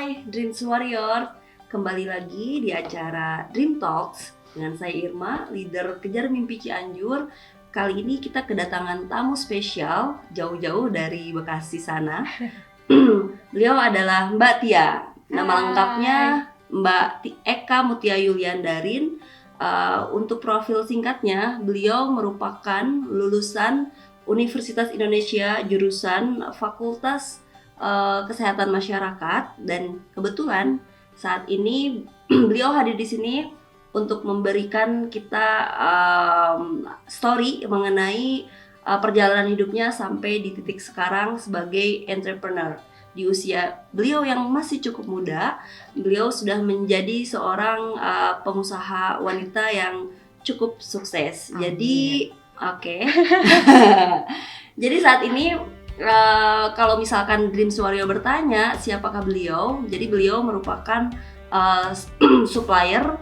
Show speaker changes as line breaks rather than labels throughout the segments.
Hai Dreams Warrior, kembali lagi di acara Dream Talks dengan saya Irma, leader Kejar Mimpi Cianjur. Kali ini kita kedatangan tamu spesial jauh-jauh dari Bekasi sana. Beliau adalah Mbak Tia. Nama lengkapnya Mbak Eka Mutia Yuliandarin. Untuk profil singkatnya, beliau merupakan lulusan Universitas Indonesia jurusan Fakultas Kesehatan Masyarakat, dan kebetulan saat ini beliau hadir di sini untuk memberikan kita story mengenai perjalanan hidupnya sampai di titik sekarang sebagai entrepreneur. Di usia beliau yang masih cukup muda, beliau sudah menjadi seorang pengusaha wanita yang cukup sukses. Jadi jadi saat ini kalau misalkan Dreams Warrior bertanya siapakah beliau, jadi beliau merupakan supplier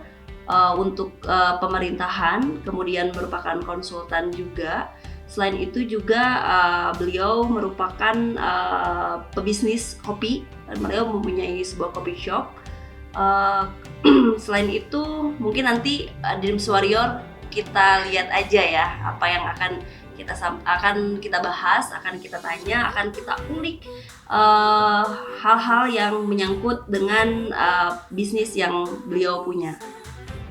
untuk pemerintahan, kemudian merupakan konsultan juga. Selain itu juga beliau merupakan pebisnis kopi, dan beliau mempunyai sebuah coffee shop. Selain itu mungkin nanti Dreams Warrior kita lihat aja ya apa yang akan kita bahas, akan kita tanya, akan kita ulik hal-hal yang menyangkut dengan bisnis yang beliau punya.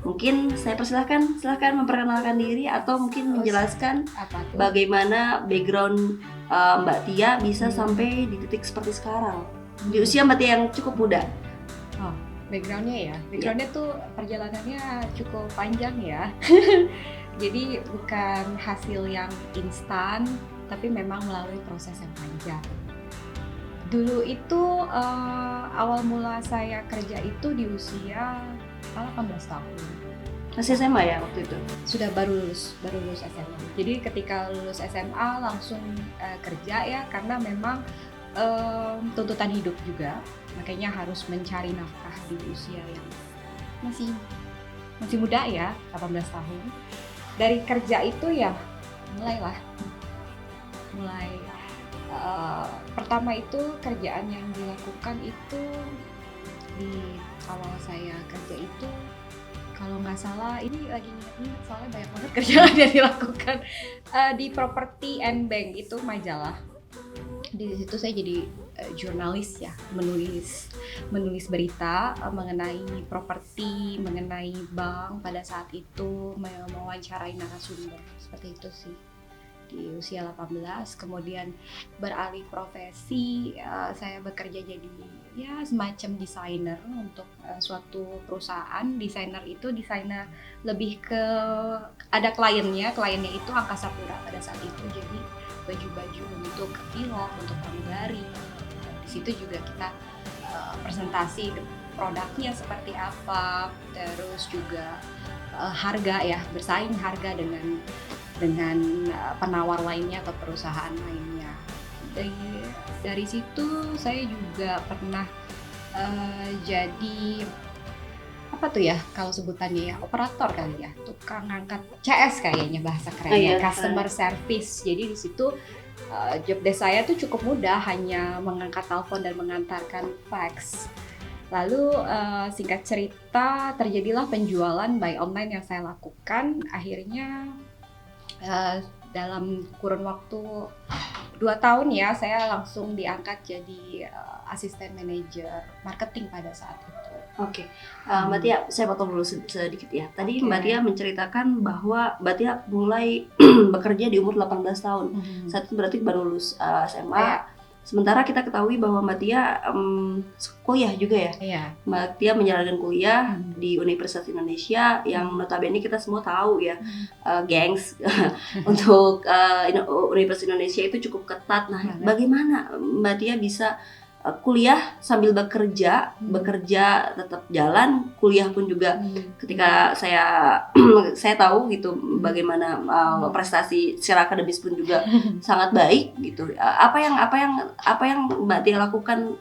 Mungkin saya silahkan memperkenalkan diri atau mungkin menjelaskan bagaimana background Mbak Tia bisa sampai di titik seperti sekarang di usia Mbak Tia yang cukup muda.
Backgroundnya tuh perjalanannya cukup panjang ya. Jadi bukan hasil yang instan, tapi memang melalui proses yang panjang. Dulu itu awal mula saya kerja itu di usia 18 tahun.
Masih SMA ya waktu itu?
Sudah baru lulus SMA. Jadi ketika lulus SMA langsung kerja ya, karena memang tuntutan hidup juga, makanya harus mencari nafkah di usia yang masih muda ya, 18 tahun. Dari kerja itu ya mulai pertama itu kerjaan yang dilakukan itu di awal saya kerja itu, kalau nggak salah ini lagi ingat soalnya banyak banget kerjaan yang dilakukan di Property and Bank, itu majalah. Di situ saya jadi jurnalis ya, menulis berita mengenai properti, mengenai bank pada saat itu, mewawancarai narasumber, seperti itu sih di usia 18. Kemudian beralih profesi, saya bekerja jadi ya semacam desainer untuk suatu perusahaan. Desainer lebih ke ada kliennya itu Angkasa Pura pada saat itu, jadi baju-baju untuk pilot, untuk pramugari. Di situ juga kita presentasi produknya seperti apa, terus juga harga ya, bersaing harga dengan penawar lainnya atau perusahaan lainnya. Dari situ saya juga pernah jadi apa tuh ya kalau sebutannya ya, operator kali ya, tukang angkat CS kayaknya bahasa kerennya, customer service. Jadi di situ job desk saya tuh cukup mudah, hanya mengangkat telepon dan mengantarkan fax. Lalu singkat cerita terjadilah penjualan by online yang saya lakukan. Akhirnya dalam kurun waktu 2 tahun ya, saya langsung diangkat jadi asisten manajer marketing pada saat itu.
Oke. Mbak Tia, saya potong dulu sedikit ya. Tadi Mbak Tia menceritakan bahwa Mbak Tia mulai bekerja di umur 18 tahun. Saat itu berarti baru lulus SMA. Sementara kita ketahui bahwa Mbak Tia kuliah juga ya. Mbak Tia menjalankan kuliah di Universitas Indonesia yang notabene kita semua tahu ya, gengs untuk Universitas Indonesia itu cukup ketat. Nah, bagaimana Mbak Tia bisa kuliah sambil bekerja tetap jalan, kuliah pun juga ketika saya tahu gitu bagaimana prestasi secara akademis pun juga sangat baik gitu. Apa yang Mbak Tia lakukan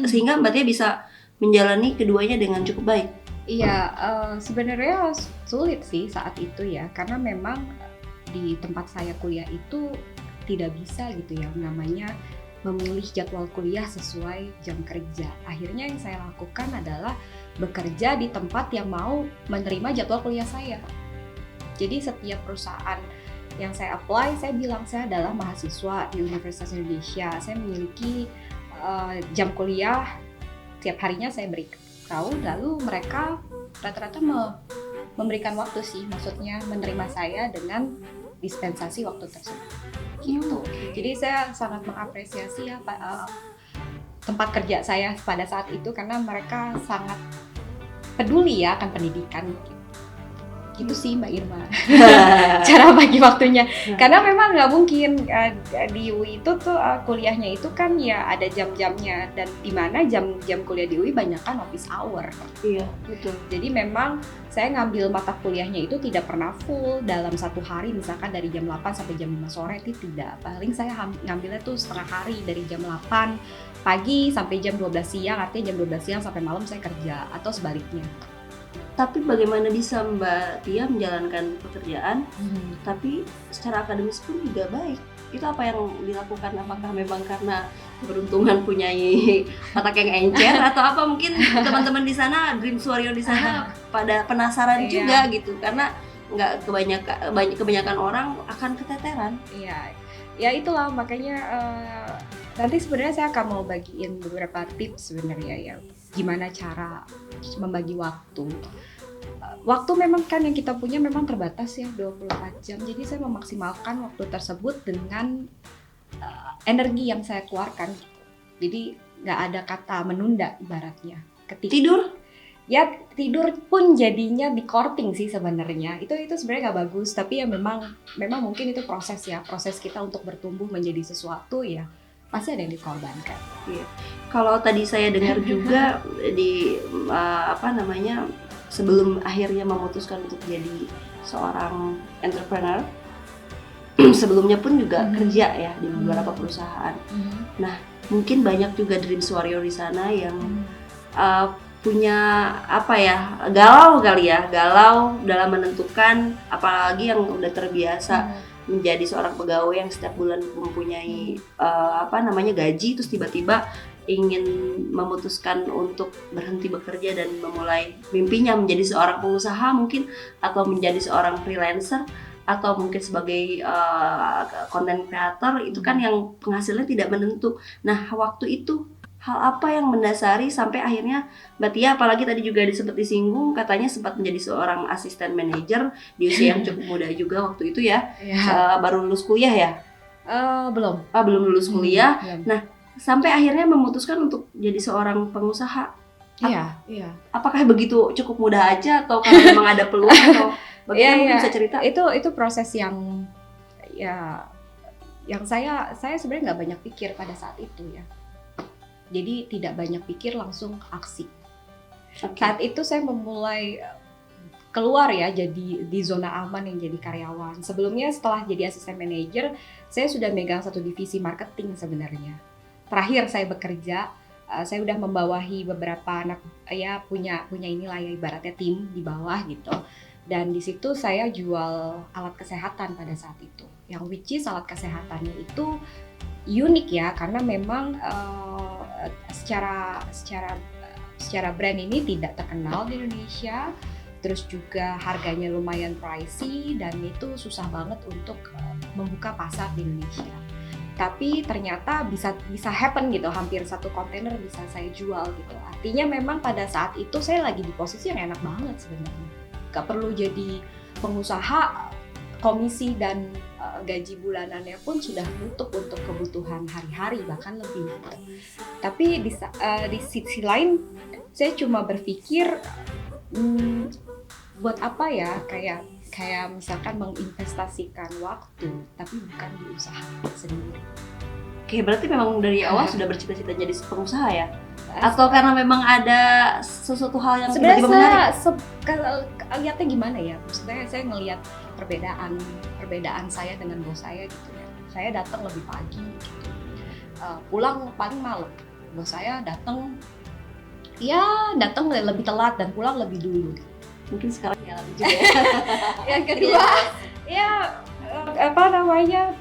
sehingga Mbak Tia bisa menjalani keduanya dengan cukup baik?
Iya, sebenarnya sulit sih saat itu ya, karena memang di tempat saya kuliah itu tidak bisa gitu ya namanya memilih jadwal kuliah sesuai jam kerja. Akhirnya yang saya lakukan adalah bekerja di tempat yang mau menerima jadwal kuliah saya. Jadi setiap perusahaan yang saya apply, saya bilang saya adalah mahasiswa di Universitas Indonesia. Saya memiliki jam kuliah tiap harinya saya beritahu, lalu mereka rata-rata memberikan waktu sih, maksudnya menerima saya dengan dispensasi waktu tersebut. Gitu. Jadi saya sangat mengapresiasi ya tempat kerja saya pada saat itu karena mereka sangat peduli ya akan pendidikan. Gitu sih Mbak Irma cara bagi waktunya, karena memang nggak mungkin di UI itu tuh kuliahnya itu kan ya ada jam-jamnya, dan di mana jam kuliah di UI banyak kan office hour.
Iya, betul.
Jadi memang saya ngambil mata kuliahnya itu tidak pernah full dalam satu hari, misalkan dari jam 8 sampai jam 5 sore itu tidak. Paling saya ngambilnya tuh setengah hari, dari jam 8 pagi sampai jam 12 siang, artinya jam 12 siang sampai malam saya kerja, atau sebaliknya.
Tapi bagaimana bisa Mbak Tia menjalankan pekerjaan, tapi secara akademis pun juga baik? Itu apa yang dilakukan? Apakah memang karena keberuntungan punyai otak yang encer atau apa? Mungkin teman-teman di sana, Dreams Warrior di sana pada penasaran juga gitu, karena nggak kebanyakan orang akan keteteran.
Iya, ya itulah makanya nanti sebenarnya saya akan mau bagiin beberapa tips sebenarnya ya, gimana cara membagi waktu. Waktu memang kan yang kita punya memang terbatas ya, 24 jam. Jadi saya memaksimalkan waktu tersebut dengan energi yang saya keluarkan. Jadi nggak ada kata menunda ibaratnya.
Tidur?
Ya tidur pun jadinya di courting sih sebenarnya. Itu sebenarnya nggak bagus, tapi ya memang mungkin itu proses ya. Proses kita untuk bertumbuh menjadi sesuatu ya pasti ada yang dikorbankan.
Iya. Kalau tadi saya dengar juga di sebelum akhirnya memutuskan untuk jadi seorang entrepreneur, sebelumnya pun juga kerja ya di beberapa perusahaan. Nah, mungkin banyak juga Dreams Warrior di sana yang punya galau dalam menentukan, apalagi yang udah terbiasa menjadi seorang pegawai yang setiap bulan mempunyai gaji, terus tiba-tiba ingin memutuskan untuk berhenti bekerja dan memulai mimpinya menjadi seorang pengusaha mungkin, atau menjadi seorang freelancer, atau mungkin sebagai content creator. Itu kan yang penghasilannya tidak menentu. Nah, waktu itu hal apa yang mendasari sampai akhirnya Mbak Tia, apalagi tadi juga sempat disinggung, katanya sempat menjadi seorang asisten manajer di usia yang cukup muda juga waktu itu ya. Baru lulus kuliah ya? Belum lulus kuliah. Nah, sampai akhirnya memutuskan untuk jadi seorang pengusaha.
Iya.
Apakah begitu cukup mudah aja, atau karena memang ada peluang, atau bagaimana? Mungkin bisa cerita?
Itu proses yang saya sebenarnya nggak banyak pikir pada saat itu ya. Jadi tidak banyak pikir, langsung aksi. Saat itu saya memulai keluar ya, jadi di zona aman yang jadi karyawan. Sebelumnya setelah jadi asisten manajer, saya sudah megang satu divisi marketing sebenarnya. Terakhir saya bekerja, saya udah membawahi beberapa anak ya, punya inilah ya ibaratnya tim di bawah gitu. Dan di situ saya jual alat kesehatan pada saat itu. Yang which is alat kesehatannya itu unik ya, karena memang secara brand ini tidak terkenal di Indonesia. Terus juga harganya lumayan pricey dan itu susah banget untuk membuka pasar di Indonesia. Tapi ternyata bisa happen gitu, hampir satu kontainer bisa saya jual gitu. Artinya memang pada saat itu saya lagi di posisi yang enak banget sebenarnya. Gak perlu jadi pengusaha, komisi dan gaji bulanannya pun sudah nutup untuk kebutuhan hari-hari, bahkan lebih gitu. Tapi di sisi lain saya cuma berpikir buat apa ya, kayak misalkan menginvestasikan waktu tapi bukan di usaha sendiri.
Oke, berarti memang dari awal sudah bercita-cita jadi pengusaha ya? Atau karena memang ada sesuatu hal yang tiba-tiba menarik?
Lihatnya gimana ya? Maksudnya saya ngelihat perbedaan saya dengan bos saya gitu ya. Saya datang lebih pagi gitu, pulang paling malam. Bos saya datang lebih telat dan pulang lebih dulu.
Mungkin sekarang ngalamin juga ya.
Yang kedua,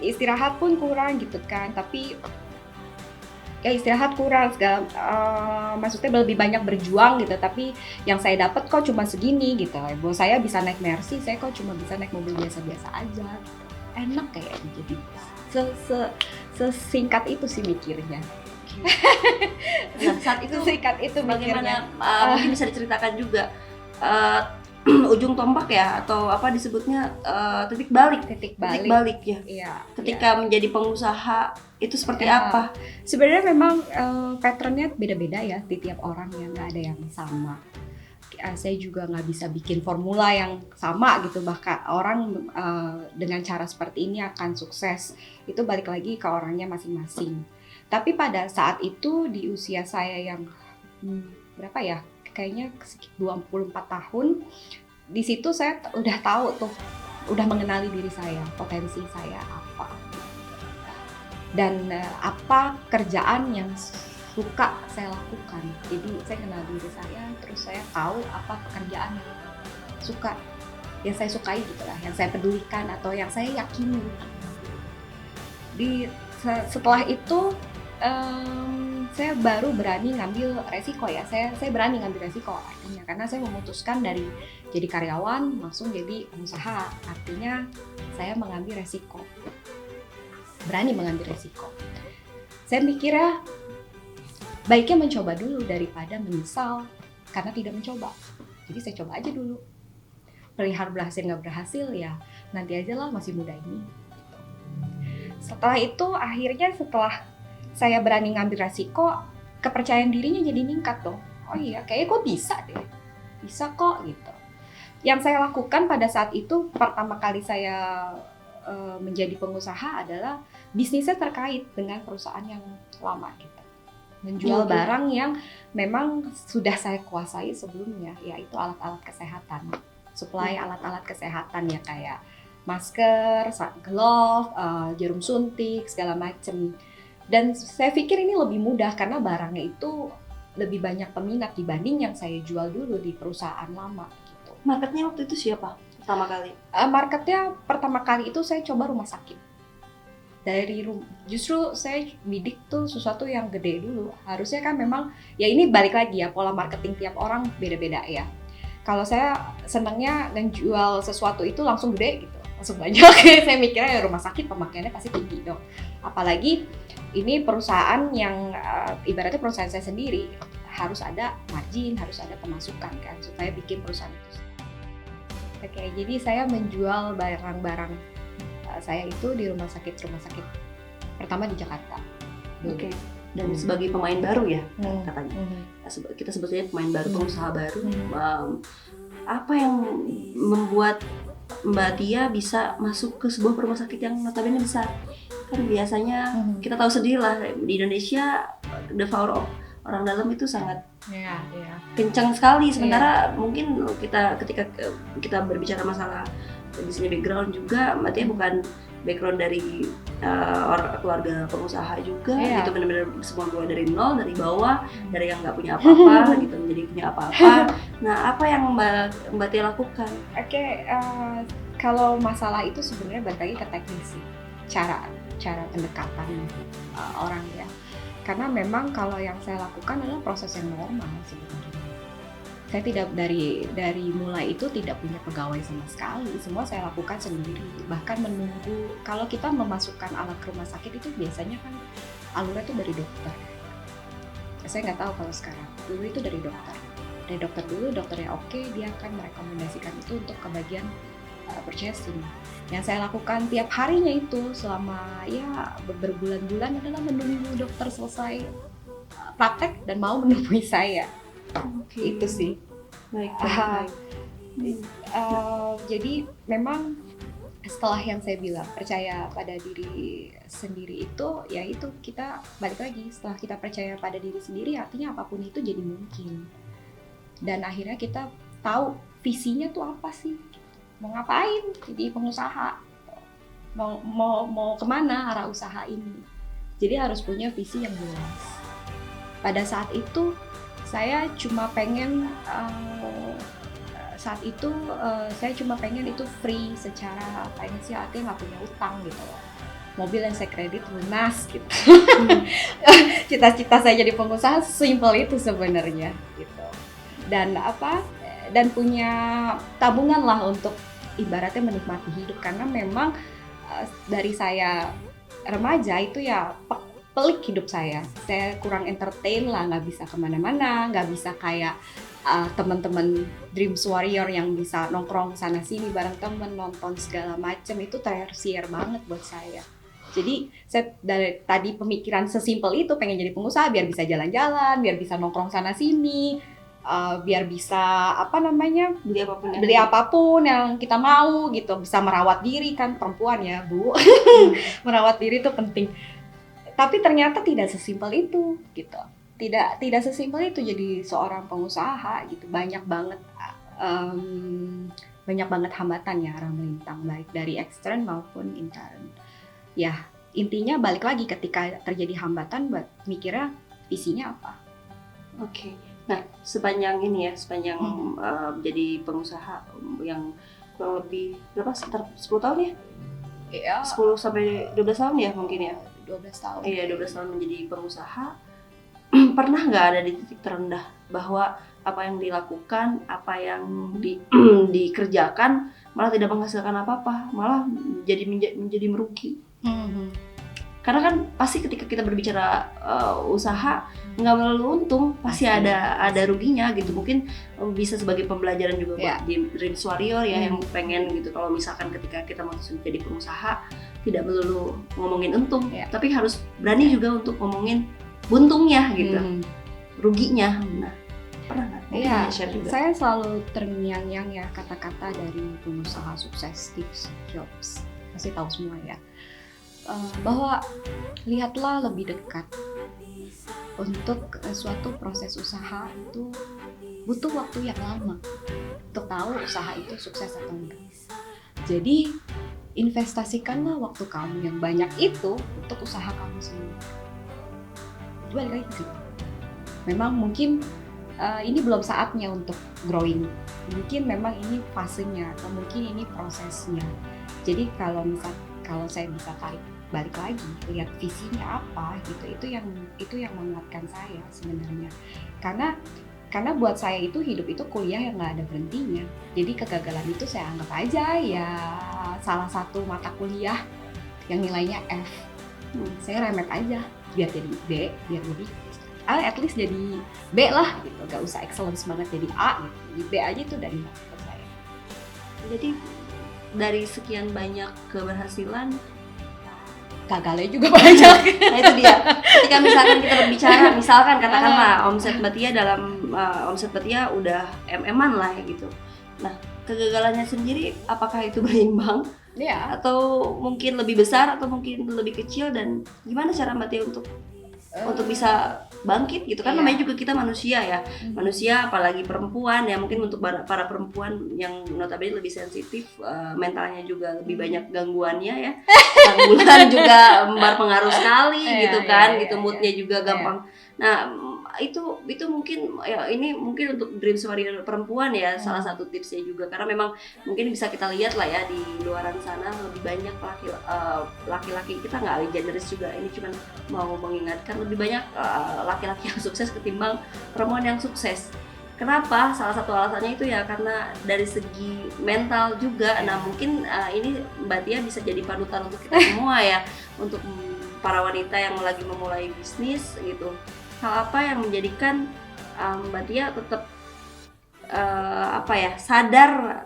istirahat pun kurang gitu kan. Tapi ya istirahat kurang segala, maksudnya lebih banyak berjuang gitu, tapi yang saya dapat kok cuma segini gitu. Bahwa saya bisa naik Mercy, saya kok cuma bisa naik mobil biasa-biasa aja gitu. Enak kayaknya, jadi sesingkat itu sih mikirnya.
Nah, saat itu
Sesingkat itu mikirnya.
bagaimana, mungkin bisa diceritakan juga ujung tombak ya, atau apa disebutnya, titik balik
Titik
balik ya,
Iya.
ketika menjadi pengusaha itu seperti
Ya,
apa?
sebenarnya memang patternnya beda-beda ya di tiap orang, ya nggak ada yang sama. Saya juga nggak bisa bikin formula yang sama gitu, bahkan orang dengan cara seperti ini akan sukses, itu balik lagi ke orangnya masing-masing. Tapi pada saat itu di usia saya yang berapa ya, kayaknya 24 tahun, di situ saya udah tahu tuh, udah mengenali diri saya, potensi saya apa, dan apa kerjaan yang suka saya lakukan. Jadi saya kenal diri saya, terus saya tahu apa pekerjaan yang suka, yang saya sukai gitu lah, yang saya pedulikan atau yang saya yakini. Setelah itu saya baru berani ngambil resiko ya. Saya berani ngambil resiko artinya karena saya memutuskan dari jadi karyawan langsung jadi pengusaha. Artinya saya mengambil resiko. Berani mengambil resiko. Saya mikirnya baiknya mencoba dulu daripada menyesal karena tidak mencoba. Jadi saya coba aja dulu. Perihal berhasil nggak berhasil ya nanti aja lah, masih muda ini. Setelah itu akhirnya setelah saya berani ngambil resiko, kepercayaan dirinya jadi meningkat dong. Oh iya, kayaknya kok bisa deh. Bisa kok gitu. Yang saya lakukan pada saat itu, pertama kali saya menjadi pengusaha adalah bisnisnya terkait dengan perusahaan yang lama gitu. Menjual barang yang memang sudah saya kuasai sebelumnya, yaitu alat-alat kesehatan. Supply alat-alat kesehatan ya, kayak masker, glove, jarum suntik, segala macem. Dan saya pikir ini lebih mudah karena barangnya itu lebih banyak peminat dibanding yang saya jual dulu di perusahaan lama gitu.
Marketnya waktu itu siapa pertama kali?
Marketnya pertama kali itu saya coba rumah sakit. Justru saya bidik tuh sesuatu yang gede dulu. Harusnya kan memang, ya ini balik lagi ya, pola marketing tiap orang beda-beda ya. Kalau saya senangnya ngejual sesuatu itu langsung gede gitu, langsung banyak. Saya mikirnya ya rumah sakit pemakaiannya pasti tinggi dong. Apalagi ini perusahaan yang ibaratnya perusahaan saya sendiri, harus ada margin, harus ada pemasukan kan, supaya bikin perusahaan itu. Oke, jadi saya menjual barang-barang saya itu di rumah sakit pertama di Jakarta.
Oke. Dan sebagai pemain baru ya katanya. Kita sebetulnya pemain baru, pengusaha baru. Apa yang membuat Mbak Tia bisa masuk ke sebuah rumah sakit yang notabene besar? Kan biasanya kita tahu sendiri lah di Indonesia the power of orang dalam itu sangat kencang sekali. Sementara mungkin ketika kita berbicara masalah di sini background juga, Mbak Tia bukan background dari keluarga pengusaha juga, gitu, benar-benar semua mulai dari nol, dari bawah, dari yang nggak punya apa-apa gitu menjadi punya apa-apa. Nah, apa yang Mbak Tia lakukan?
Kalau masalah itu sebenarnya balik lagi ke teknis sih, cara pendekatan orang ya. Karena memang kalau yang saya lakukan adalah proses yang normal sebenarnya. Saya tidak dari mulai itu tidak punya pegawai sama sekali, semua saya lakukan sendiri. Bahkan menunggu, kalau kita memasukkan alat ke rumah sakit itu biasanya kan alurnya itu dari dokter. Saya nggak tahu kalau sekarang, dulu itu dari dokter dulu, dokternya oke, dia akan merekomendasikan itu untuk ke bagian purchasing. Yang saya lakukan tiap harinya itu selama ya berbulan-bulan adalah menunggu dokter selesai praktek dan mau menemui saya. Itu sih.
Baik.
Jadi memang setelah yang saya bilang percaya pada diri sendiri itu, ya itu kita balik lagi, setelah kita percaya pada diri sendiri artinya apapun itu jadi mungkin. Dan akhirnya kita tahu visinya tuh apa sih, mau ngapain jadi pengusaha, mau kemana arah usaha ini. Jadi harus punya visi yang jelas. Pada saat itu saya cuma pengen saya cuma pengen itu free secara finansial, artinya nggak punya utang gitu loh. mobil yang saya kredit lunas gitu. Cita-cita saya jadi pengusaha simpel itu sebenarnya gitu. Dan dan punya tabungan lah untuk ibaratnya menikmati hidup, karena memang dari saya remaja itu ya pelik hidup saya kurang entertain lah, nggak bisa kemana-mana, nggak bisa kayak teman-teman Dreams Warrior yang bisa nongkrong sana sini bareng temen, nonton segala macam, itu tersier banget buat saya. Jadi saya dari tadi pemikiran sesimpel itu, pengen jadi pengusaha biar bisa jalan-jalan, biar bisa nongkrong sana sini, biar bisa beli apapun yang kita mau gitu, bisa merawat diri, kan perempuan ya Bu. Merawat diri itu penting. Tapi ternyata tidak sesimpel itu gitu. Tidak sesimpel itu jadi seorang pengusaha gitu. Banyak banget hambatan ya arah melintang, baik dari ekstern maupun intern. Ya, intinya balik lagi ketika terjadi hambatan buat mikirnya visinya apa.
Oke. Nah, sepanjang jadi pengusaha yang kurang lebih berapa, sekitar 10 tahun ya?
Iya.
10 sampai 12 tahun ya mungkin ya?
12 tahun.
Iya, 12 tahun menjadi pengusaha. Pernah nggak ada di titik terendah bahwa apa yang dilakukan, apa yang dikerjakan malah tidak menghasilkan apa-apa, malah menjadi merugi? Karena kan pasti ketika kita berbicara usaha nggak melulu untung, pasti ada ruginya gitu. Mungkin bisa sebagai pembelajaran juga buat di Dreams Warrior ya, yang pengen gitu, kalau misalkan ketika kita mau jadi pengusaha tidak melulu ngomongin untung, tapi harus berani juga untuk ngomongin buntungnya gitu, ruginya. Nah, pernah nggak?
Iya, saya selalu terngiang-ngiang ya kata-kata dari pengusaha sukses, Steve Jobs, pasti tahu semua ya. Bahwa lihatlah lebih dekat. Untuk suatu proses usaha itu butuh waktu yang lama untuk tahu usaha itu sukses atau enggak. Jadi investasikanlah waktu kamu yang banyak itu untuk usaha kamu sendiri. Balik lagi gitu. Memang mungkin ini belum saatnya untuk growing. Mungkin memang ini fasenya atau mungkin ini prosesnya. Jadi kalau saya bisa tarik balik lagi, lihat visinya apa gitu, itu yang menguatkan saya sebenarnya. Karena buat saya itu hidup itu kuliah yang nggak ada berhentinya. Jadi kegagalan itu saya anggap aja ya salah satu mata kuliah yang nilainya F. Saya remet aja biar jadi B, biar jadi at least jadi B lah gitu, gak usah excellence banget jadi A gitu. Jadi B aja itu dari buat saya.
Jadi dari sekian banyak keberhasilan,
gagalnya juga banyak.
Nah itu dia. Ketika misalkan kita berbicara, misalkan katakanlah omset Mbak Tia omset Mbak Tia udah MM-an lah ya gitu. Nah, kegagalannya sendiri apakah itu berimbang?
Iya.
Atau mungkin lebih besar atau mungkin lebih kecil, dan gimana cara Mbak Tia untuk bisa bangkit gitu kan? Namanya juga kita manusia ya, manusia apalagi perempuan ya, mungkin untuk para perempuan yang notabene lebih sensitif, mentalnya juga lebih banyak gangguannya ya. Bulan juga berpengaruh sekali gitu kan, gitu moodnya juga gampang. Nah itu mungkin ya, ini mungkin untuk Dreams Warrior perempuan ya, salah satu tipsnya juga, karena memang mungkin bisa kita lihat lah ya di luaran sana lebih banyak laki-laki, kita nggak generis juga, ini cuma mau mengingatkan lebih banyak laki-laki yang sukses ketimbang perempuan yang sukses. Kenapa? Salah satu alasannya itu ya karena dari segi mental juga. Nah mungkin ini Mbak Tia bisa jadi panutan untuk kita semua ya, untuk para wanita yang lagi memulai bisnis gitu. Hal apa yang menjadikan Mbak Tia tetap sadar,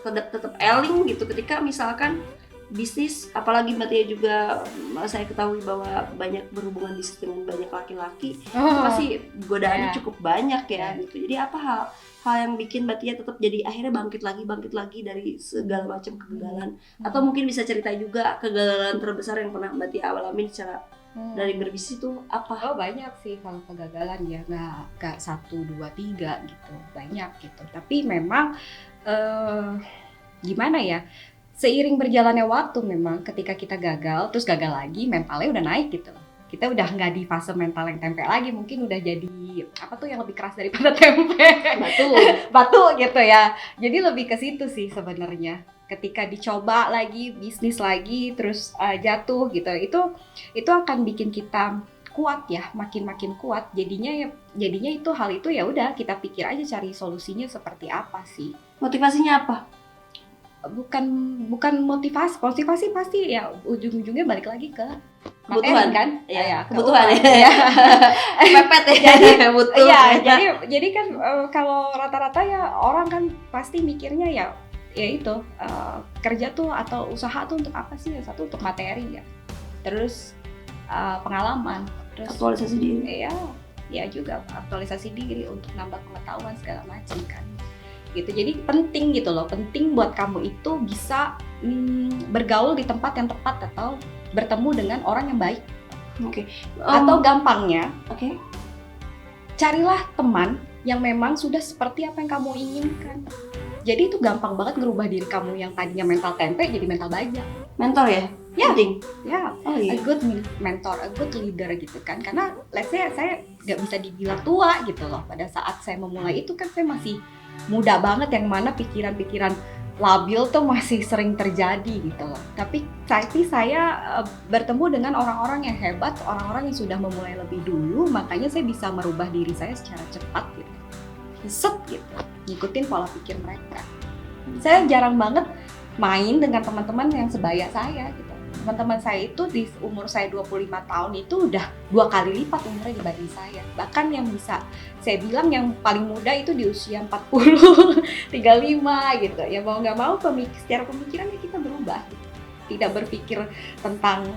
tetap eling gitu ketika misalkan bisnis, apalagi Mbak Tia juga saya ketahui bahwa banyak berhubungan bisnis dengan banyak laki-laki, itu pasti godaannya cukup banyak ya gitu. Jadi apa hal yang bikin Mbak Tia tetap jadi akhirnya bangkit lagi dari segala macam kegagalan? Atau mungkin bisa cerita juga kegagalan terbesar yang pernah Mbak Tia alami secara dari berbisnis itu apa?
Oh banyak sih kalau kegagalan ya, nggak 1, 2, 3 gitu, banyak gitu. Tapi memang gimana ya, seiring berjalannya waktu memang ketika kita gagal, terus gagal lagi, mentalnya udah naik gitu. Kita udah nggak di fase mental yang tempe lagi, mungkin udah jadi apa tuh yang lebih keras daripada tempe, batu gitu ya. Jadi lebih ke situ sih sebenarnya. ketika dicoba lagi bisnis lagi terus jatuh gitu, itu akan bikin kita kuat ya, makin kuat. Jadinya itu hal itu ya udah kita pikir aja cari solusinya seperti apa sih.
Motivasinya apa?
Bukan motivasi pasti ya ujung-ujungnya balik lagi ke
Kebutuhan
materi kan,
ya,
ke
kebutuhan
uang.
ya. Pepet ya.
Jadi
butuh.
iya, jadi kan kalau rata-rata ya orang kan pasti mikirnya ya itu kerja tuh atau usaha tuh untuk apa sih? Satu untuk materi ya, terus pengalaman, terus
Aktualisasi diri.
ya juga aktualisasi diri untuk nambah pengetahuan segala macam kan gitu. Jadi penting gitu loh, penting buat kamu itu bisa bergaul di tempat yang tepat atau bertemu dengan orang yang baik.
Oke.
Atau gampangnya,
Oke.
carilah teman yang memang sudah seperti apa yang kamu inginkan. Jadi itu gampang banget ngerubah diri kamu yang tadinya mental tempe jadi mental baja.
Mentor ya?
Ya.
Penting.
Ya,
Oh iya.
a good mentor, a good leader gitu kan. Karena let's say saya nggak bisa dibilang tua gitu loh. Pada saat saya memulai itu kan saya masih muda banget, yang mana pikiran-pikiran labil tuh masih sering terjadi gitu loh. Tapi saya bertemu dengan orang-orang yang hebat, orang-orang yang sudah memulai lebih dulu, makanya saya bisa merubah diri saya secara cepat gitu. Set gitu, ngikutin pola pikir mereka. Saya jarang banget main dengan teman-teman yang sebaya saya gitu. Teman-teman saya itu di umur saya 25 tahun itu udah 2 kali lipat umurnya dibanding saya. Bahkan yang bisa saya bilang yang paling muda itu di usia 40, 35 gitu. Ya mau nggak mau secara pemikirannya kita berubah. Gitu. Tidak berpikir tentang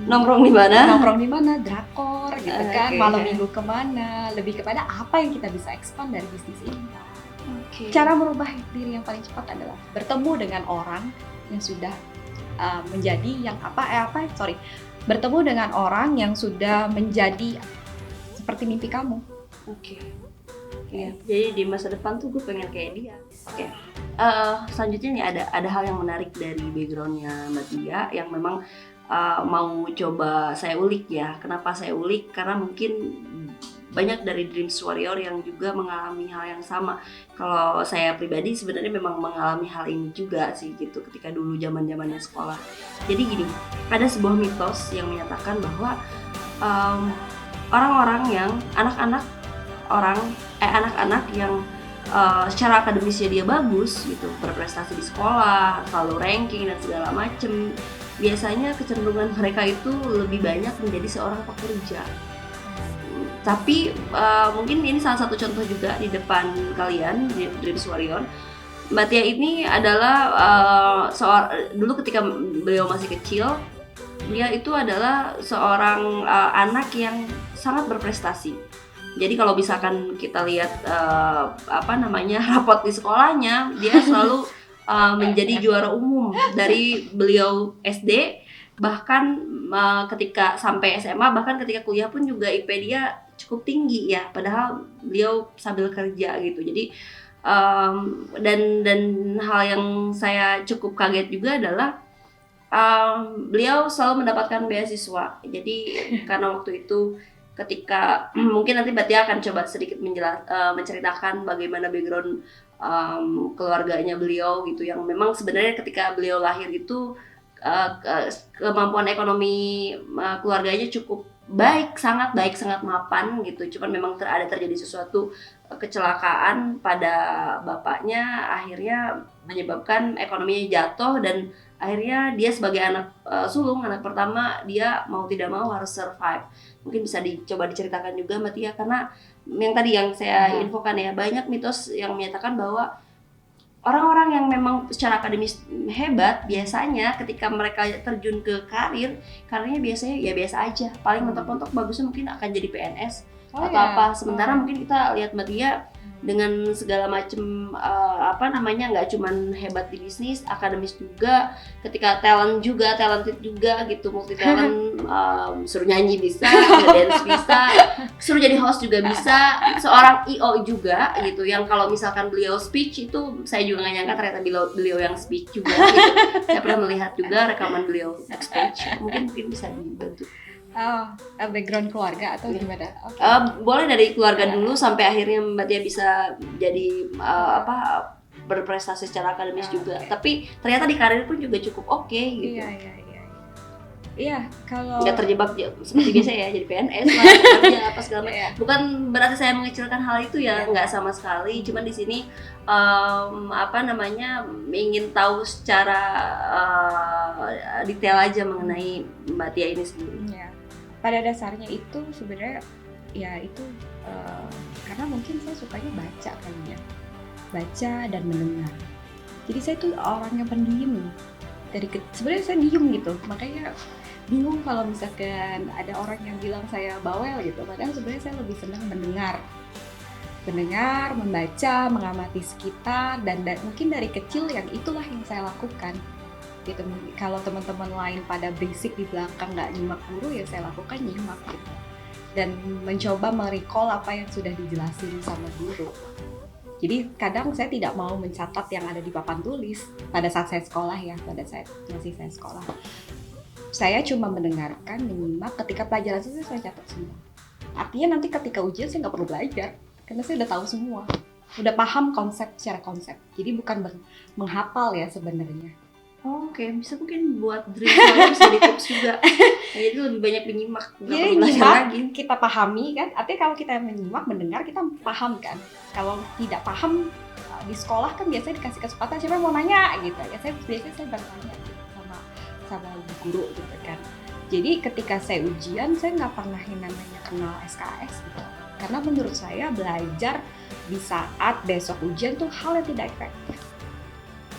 nongkrong di
mana, drakor gitu kan,
Okay.
malam minggu kemana, lebih kepada apa yang kita bisa expand dari bisnis ini.
Okay.
Cara merubah diri yang paling cepat adalah bertemu dengan orang yang sudah menjadi yang bertemu dengan orang yang sudah menjadi seperti mimpi kamu.
Oke. Iya. Jadi di masa depan tuh gue pengen kayak dia. Oke. Selanjutnya nih ada hal yang menarik dari backgroundnya Mbak Tia yang memang mau coba saya ulik ya. Kenapa saya ulik? Karena mungkin banyak dari Dreams Warrior yang juga mengalami hal yang sama. Kalau saya pribadi sebenarnya memang mengalami hal ini juga sih gitu ketika dulu zaman-zamannya sekolah. Jadi gini, ada sebuah mitos yang menyatakan bahwa orang-orang yang anak-anak yang secara akademisnya dia bagus gitu, berprestasi di sekolah, selalu ranking dan segala macem, biasanya kecenderungan mereka itu lebih banyak menjadi seorang pekerja. Tapi mungkin ini salah satu contoh juga di depan kalian di Dreams Warrior. Mbak Tia ini adalah dulu ketika beliau masih kecil, dia itu adalah seorang anak yang sangat berprestasi. Jadi kalau misalkan kita lihat rapot di sekolahnya, dia selalu menjadi juara umum dari beliau SD, bahkan ketika sampai SMA, bahkan ketika kuliah pun juga IP dia cukup tinggi ya, padahal beliau sambil kerja gitu. Jadi dan hal yang saya cukup kaget juga adalah beliau selalu mendapatkan beasiswa. Jadi karena waktu itu ketika mungkin nanti Mbak Tia akan coba sedikit menceritakan bagaimana background keluarganya beliau gitu, yang memang sebenarnya ketika beliau lahir itu kemampuan ekonomi keluarganya cukup baik, sangat mapan gitu. Cuman memang ada terjadi sesuatu kecelakaan pada bapaknya, akhirnya menyebabkan ekonominya jatuh, dan akhirnya dia sebagai anak sulung, anak pertama, dia mau tidak mau harus survive. Mungkin bisa dicoba diceritakan juga Mbak Tia, karena yang tadi yang saya infokan ya, banyak mitos yang menyatakan bahwa orang-orang yang memang secara akademis hebat biasanya ketika mereka terjun ke karirnya biasanya ya biasa aja, paling mentok-mentok bagusnya mungkin akan jadi PNS atau apa. Sementara mungkin kita lihat Mbak Tia dengan segala macam nggak cuman hebat di bisnis, akademis juga, ketika talented juga gitu, multi talent, suruh nyanyi bisa, dance bisa, suruh jadi host juga bisa, seorang EO juga gitu, yang kalau misalkan beliau speech itu saya juga nggak nyangka ternyata beliau yang speech juga gitu. Saya pernah melihat juga rekaman beliau speech, mungkin bisa dibantu.
Background keluarga atau gimana?
Boleh dari keluarga dulu sampai akhirnya Mbak Tia bisa jadi berprestasi secara akademis juga.
Oke.
Tapi ternyata di karir pun juga cukup oke gitu.
Iya, kalau
Nggak terjebak seperti biasa ya, jadi PNS lah, kerja apa segala macam.
Iya.
Bukan berarti saya mengecilkan hal itu ya,
Iya.
nggak sama sekali. Cuman di sini ingin tahu secara detail aja mengenai Mbak Tia ini sendiri.
Ya, pada dasarnya itu sebenarnya ya itu karena mungkin saya sukanya baca kali ya, baca dan mendengar. Jadi saya tuh orang yang pendiam sebenarnya saya diem gitu, makanya bingung kalau misalkan ada orang yang bilang saya bawel gitu. Padahal sebenarnya saya lebih senang mendengar, membaca, mengamati sekitar, dan mungkin dari kecil yang itulah yang saya lakukan gitu. Kalau teman-teman lain pada basic di belakang nggak nyimak guru, ya saya lakukan nyimak gitu, dan mencoba merecall apa yang sudah dijelasin sama guru. Jadi kadang saya tidak mau mencatat yang ada di papan tulis pada saat saya sekolah ya, pada saat masih saya sekolah. Saya cuma mendengarkan, menyimak, ketika pelajaran selesai saya catat semua. Artinya nanti ketika ujian saya nggak perlu belajar, karena saya udah tahu semua. Udah paham secara konsep. Jadi bukan menghafal ya sebenarnya.
Oke, bisa mungkin buat dream bisa di tips juga. Jadi lebih banyak menyimak, nggak
Jadi
perlu belajar
menyimak,
lagi.
kita pahami kan. Artinya kalau kita menyimak, mendengar, kita paham kan. Kalau tidak paham, di sekolah kan biasanya dikasih kesempatan, siapa mau nanya gitu. Ya biasanya saya bertanya gitu, sama guru gitu kan. Jadi ketika saya ujian, saya nggak pernah yang namanya kenal SKS gitu. Karena menurut saya belajar di saat besok ujian tuh hal yang tidak efektif.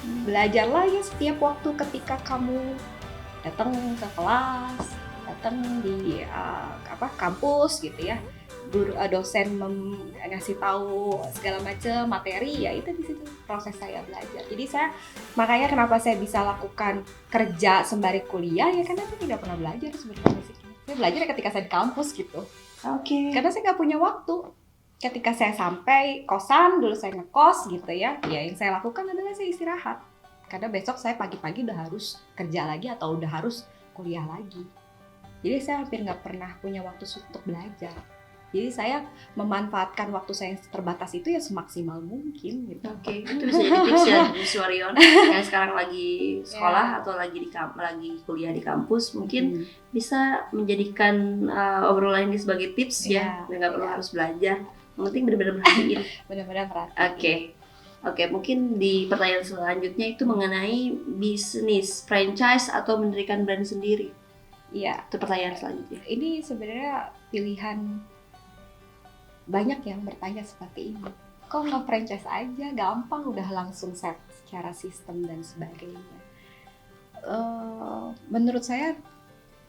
Belajarlah ya setiap waktu ketika kamu datang ke kelas, datang di kampus gitu ya. Dosen ngasih tahu segala macam materi, ya itu di situ proses saya belajar. Jadi makanya kenapa saya bisa lakukan kerja sembari kuliah ya, karena saya tidak pernah belajar sebenarnya basicnya. Saya belajar ketika saya di kampus gitu.
Oke.
Karena saya nggak punya waktu. Ketika saya sampai kosan, dulu saya ngekos gitu ya yang saya lakukan adalah saya istirahat. Karena besok saya pagi-pagi udah harus kerja lagi atau udah harus kuliah lagi. Jadi saya hampir nggak pernah punya waktu untuk belajar. Jadi saya memanfaatkan waktu saya yang terbatas itu ya semaksimal mungkin gitu.
Oke, itu bisa jadi tips ya Bu Suwaryon yang sekarang lagi sekolah atau lagi kuliah di kampus, mungkin bisa menjadikan obrolan ini sebagai tips ya, nggak perlu harus belajar. Yang penting benar-benar perhatiin.
Benar-benar perhatiin.
Oke, mungkin di pertanyaan selanjutnya itu mengenai bisnis, franchise atau mendirikan brand sendiri.
Iya.
Itu pertanyaan selanjutnya.
Ini sebenarnya pilihan. Banyak yang bertanya seperti ini. Kok nggak franchise aja, gampang, udah langsung set secara sistem dan sebagainya. Menurut saya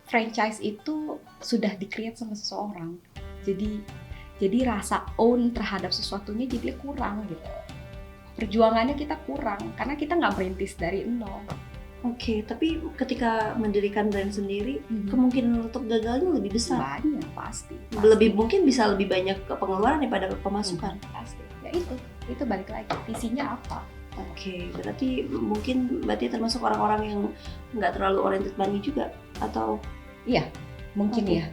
franchise itu sudah di-create sama seseorang. Jadi rasa own terhadap sesuatunya jadi kurang gitu. Perjuangannya kita kurang karena kita nggak merintis dari nol.
Oke, tapi ketika mendirikan brand sendiri, kemungkinan untuk gagalnya lebih besar.
Banyak pasti.
Mungkin bisa lebih banyak ke pengeluaran daripada pemasukan.
Pasti. Ya itu balik lagi. Visinya apa?
Oke, berarti mungkin Mbak Tia termasuk orang-orang yang nggak terlalu oriented money juga, atau?
Iya, mungkin ya.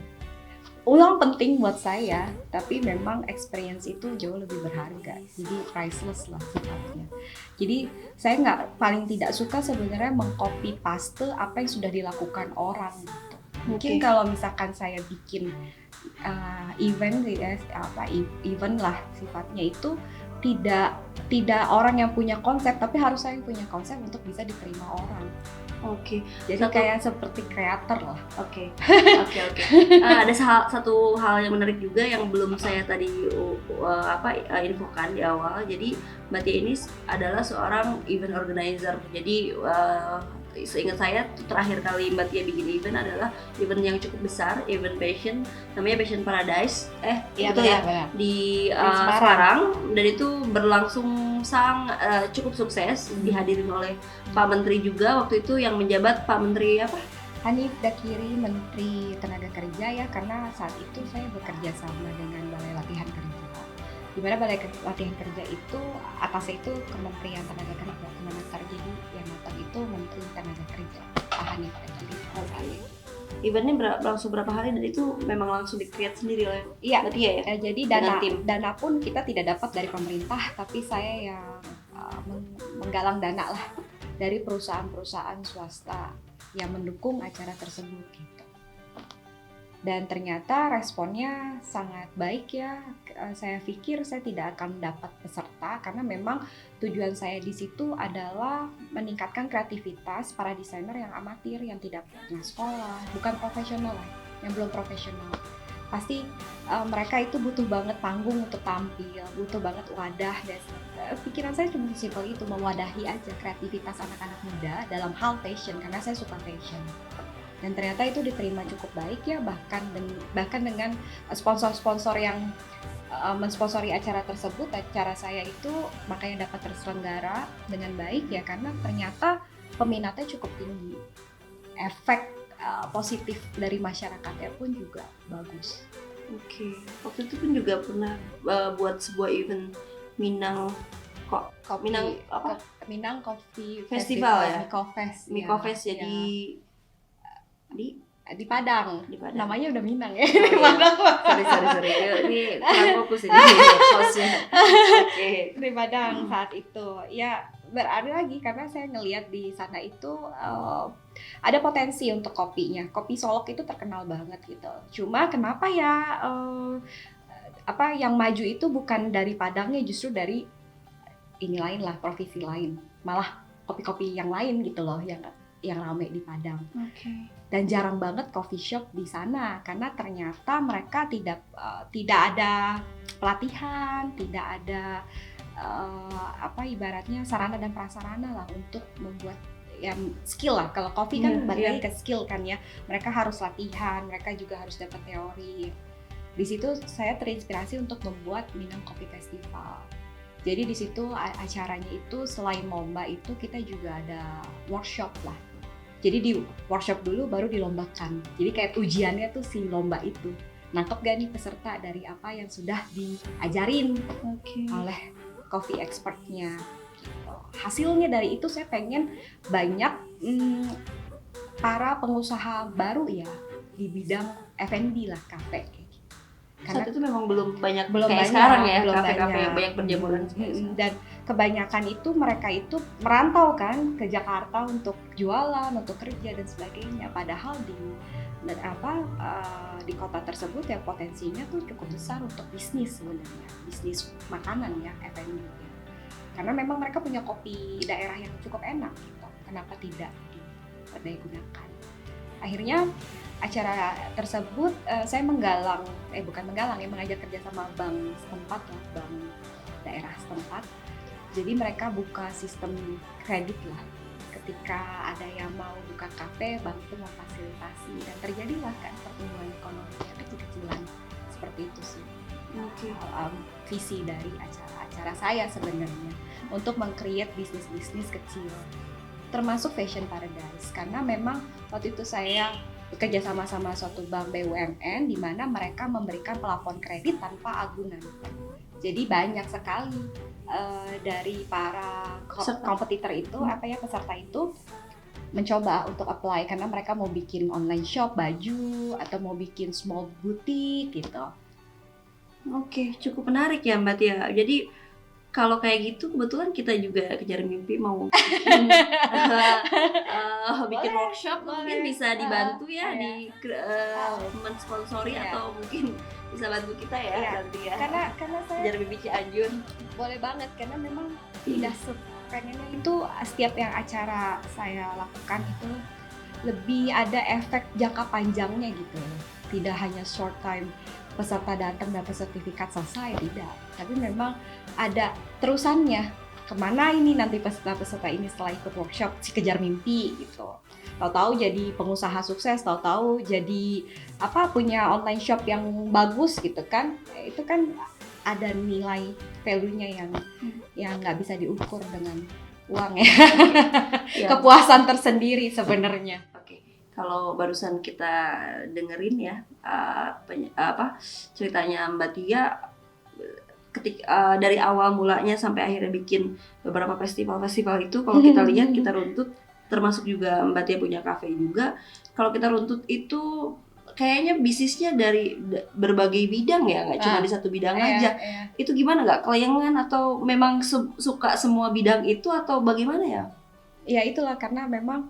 Uang penting buat saya, tapi memang experience itu jauh lebih berharga. Jadi priceless lah sifatnya. Jadi saya paling tidak suka sebenarnya mengcopy paste apa yang sudah dilakukan orang gitu. Mungkin kalau misalkan saya bikin event ya, event lah sifatnya itu tidak orang yang punya konsep, tapi harus saya yang punya konsep untuk bisa diterima orang.
Oke.
Jadi kayak seperti kreator lah.
Oke. Ada satu hal yang menarik juga yang belum saya tadi infokan di awal. Jadi Mbak Tia ini adalah seorang event organizer. Jadi seingat saya terakhir kali Mbak Tia bikin event adalah event yang cukup besar, event passion, namanya Passion Paradise.
Benar.
Di Semarang, dan itu berlangsung cukup sukses, dihadirin oleh Pak Menteri juga waktu itu, yang menjabat Pak Menteri apa?
Hanif Dakiri, Menteri Tenaga Kerja ya, karena saat itu saya bekerja sama dengan Balai Latihan Kerja. Di mana Balai Latihan Kerja itu atasnya itu Kementerian Tenaga Kerja, jadi yang nonton itu Menteri Tenaga Kerja, Pak Hanif Dakiri.
Eventnya berlangsung berapa hari dan itu memang langsung di-create sendiri oleh Mbak Tia ya?
Jadi dana pun kita tidak dapat dari pemerintah, tapi saya yang menggalang dana lah dari perusahaan-perusahaan swasta yang mendukung acara tersebut gitu. Dan ternyata responnya sangat baik ya. Saya pikir saya tidak akan dapat peserta karena memang tujuan saya di situ adalah meningkatkan kreativitas para desainer yang amatir, yang tidak pernah sekolah, bukan profesional lah, yang belum profesional. Pasti mereka itu butuh banget panggung untuk tampil, butuh banget wadah, dan pikiran saya cuma simpel itu, mewadahi aja kreativitas anak-anak muda dalam hal fashion, karena saya suka fashion. Dan ternyata itu diterima cukup baik ya, bahkan dengan sponsor-sponsor yang mensponsori acara tersebut. Acara saya itu makanya dapat terselenggara dengan baik ya, karena ternyata peminatnya cukup tinggi. Efek positif dari masyarakatnya pun juga bagus.
Oke. Waktu itu pun juga pernah buat sebuah event Minang
Minang Coffee
Festival ya?
Mikofest
ya,
di Padang. Namanya udah Minang ya.
Oh, iya. Sorry. Ini kurang fokus ini hostnya. Oke.
Di Padang saat itu. Ya berarti lagi karena saya ngelihat di sana itu ada potensi untuk kopinya. Kopi Solok itu terkenal banget gitu. Cuma kenapa ya yang maju itu bukan dari Padangnya, justru dari ini lain lah, provinsi lain. Malah kopi-kopi yang lain gitu loh yang rame di Padang.
Okay.
Dan jarang banget coffee shop di sana karena ternyata mereka tidak ada pelatihan, tidak ada ibaratnya sarana dan prasarana lah untuk membuat yang skill lah. Kalau kopi kan balik lagi ke skill kan ya. Mereka harus latihan, mereka juga harus dapat teori. Di situ saya terinspirasi untuk membuat Minang Coffee Festival. Jadi di situ acaranya itu selain lomba itu kita juga ada workshop lah. Jadi di workshop dulu baru dilombakan. Jadi kayak ujiannya tuh si lomba itu. Nangkep gak nih peserta dari apa yang sudah diajarin oleh coffee expertnya. Gitu. Hasilnya dari itu saya pengen banyak para pengusaha baru ya di bidang F&B lah, kafe.
Karena itu memang belum banyak
kayak
sekarang ya, kafe-kafe yang banyak berjamuran.
Dan kebanyakan itu mereka itu merantau kan ke Jakarta untuk jualan, untuk kerja dan sebagainya. Padahal di kota tersebut ya potensinya tuh cukup besar untuk bisnis sebenarnya, bisnis makanan ya, F&B. Karena memang mereka punya kopi daerah yang cukup enak gitu. Kenapa tidak diperdayagunakan? Akhirnya acara tersebut saya mengajak kerja sama bank setempat lah, bank daerah setempat. Jadi mereka buka sistem kredit lah. Ketika ada yang mau buka kafe, bank itu memfasilitasi dan terjadilah kan pertumbuhan ekonominya kecil-kecilan seperti itu sih. Visi dari acara saya sebenarnya untuk meng-create bisnis-bisnis kecil, termasuk Fashion Paradise, karena memang waktu itu saya bekerja sama suatu bank BUMN di mana mereka memberikan plafon kredit tanpa agunan. Jadi banyak sekali dari para kompetitor itu, peserta itu mencoba untuk apply karena mereka mau bikin online shop baju atau mau bikin small boutique gitu.
Oke, cukup menarik ya Mbak Tia. Jadi kalau kayak gitu kebetulan kita juga kejar mimpi mau bikin workshop, mungkin bisa dibantu ya di mensponsori atau mungkin bisa bantu kita ya nanti ya. Karena saya kejar mimpi Cianjur.
Boleh banget karena memang tidak pengennya itu setiap yang acara saya lakukan itu lebih ada efek jangka panjangnya gitu. Tidak hanya short time peserta datang dapat sertifikat selesai, tidak. Tapi memang ada terusannya. Kemana ini nanti peserta ini setelah ikut workshop si kejar mimpi gitu. Tahu-tahu jadi pengusaha sukses, tahu-tahu jadi punya online shop yang bagus gitu kan. Itu kan ada nilai value-nya yang nggak bisa diukur dengan uang ya. Kepuasan tersendiri sebenarnya.
Kalau barusan kita dengerin ya ceritanya Mbak Tia dari awal mulanya sampai akhirnya bikin beberapa festival itu, kalau kita lihat, kita runtut, termasuk juga Mbak Tia punya kafe juga. Kalau kita runtut itu kayaknya bisnisnya dari berbagai bidang ya, nggak cuma di satu bidang aja. Itu gimana, nggak kelayangan atau memang suka semua bidang itu atau bagaimana ya?
Ya itulah, karena memang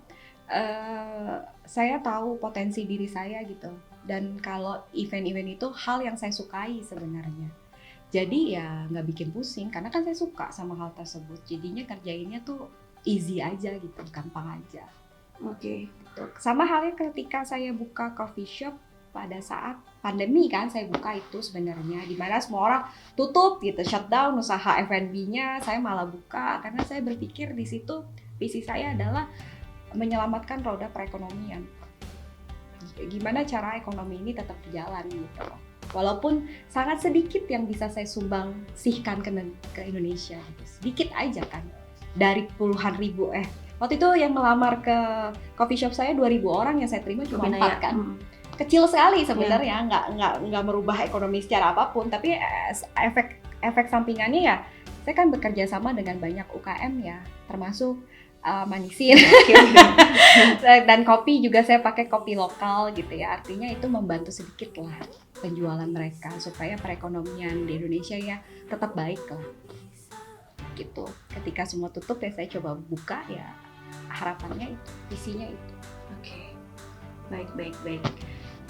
saya tahu potensi diri saya gitu. Dan kalau event-event itu hal yang saya sukai sebenarnya. Jadi ya nggak bikin pusing, karena kan saya suka sama hal tersebut. Jadinya kerjainnya tuh easy aja gitu, gampang aja.
Oke.
Gitu. Sama halnya ketika saya buka coffee shop pada saat pandemi kan, saya buka itu sebenarnya. Dimana semua orang tutup gitu, shutdown usaha F&B-nya, saya malah buka. Karena saya berpikir di situ, visi saya adalah menyelamatkan roda perekonomian. Gimana cara ekonomi ini tetap berjalan gitu. Walaupun sangat sedikit yang bisa saya sumbangsikan ke Indonesia gitu. Sedikit aja kan. Dari puluhan ribu waktu itu yang melamar ke coffee shop saya 2.000 orang, yang saya terima cuma 4 kan. Kecil sekali sebenarnya, nggak merubah ekonomi secara apapun, tapi efek sampingannya ya saya kan bekerja sama dengan banyak UKM ya, termasuk Manisin. Dan kopi juga saya pakai kopi lokal gitu ya, artinya itu membantu sedikit lah penjualan mereka supaya perekonomian di Indonesia ya tetap baik lah gitu. Ketika semua tutup ya saya coba buka, ya harapannya itu, visinya itu.
Oke. Baik.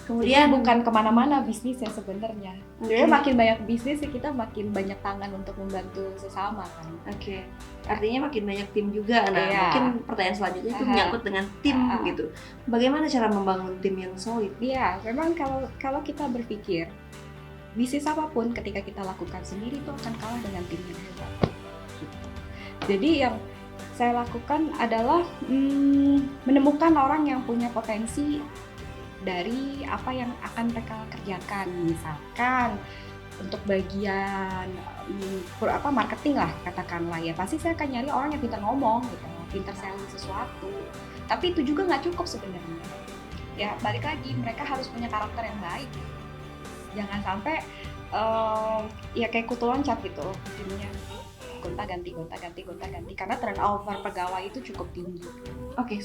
Kemudian bukan kemana-mana bisnisnya sebenarnya. Jadi makin banyak bisnis, kita makin banyak tangan untuk membantu sesama kan.
Oke. Artinya makin banyak tim juga. Nah, mungkin pertanyaan selanjutnya itu menyangkut dengan tim gitu. Bagaimana cara membangun tim yang solid?
Iya, memang kalau kita berpikir bisnis apapun ketika kita lakukan sendiri itu akan kalah dengan tim yang hebat. Jadi yang saya lakukan adalah menemukan orang yang punya potensi dari apa yang akan mereka kerjakan. Misalkan untuk bagian marketing lah katakanlah, ya pasti saya akan nyari orang yang pintar ngomong gitu, pintar selling sesuatu. Tapi itu juga nggak cukup sebenarnya. Ya balik lagi, mereka harus punya karakter yang baik. Jangan sampai ya kayak kutu loncat gitu timnya, gonta-ganti karena turnover pegawai itu cukup tinggi.
Oke,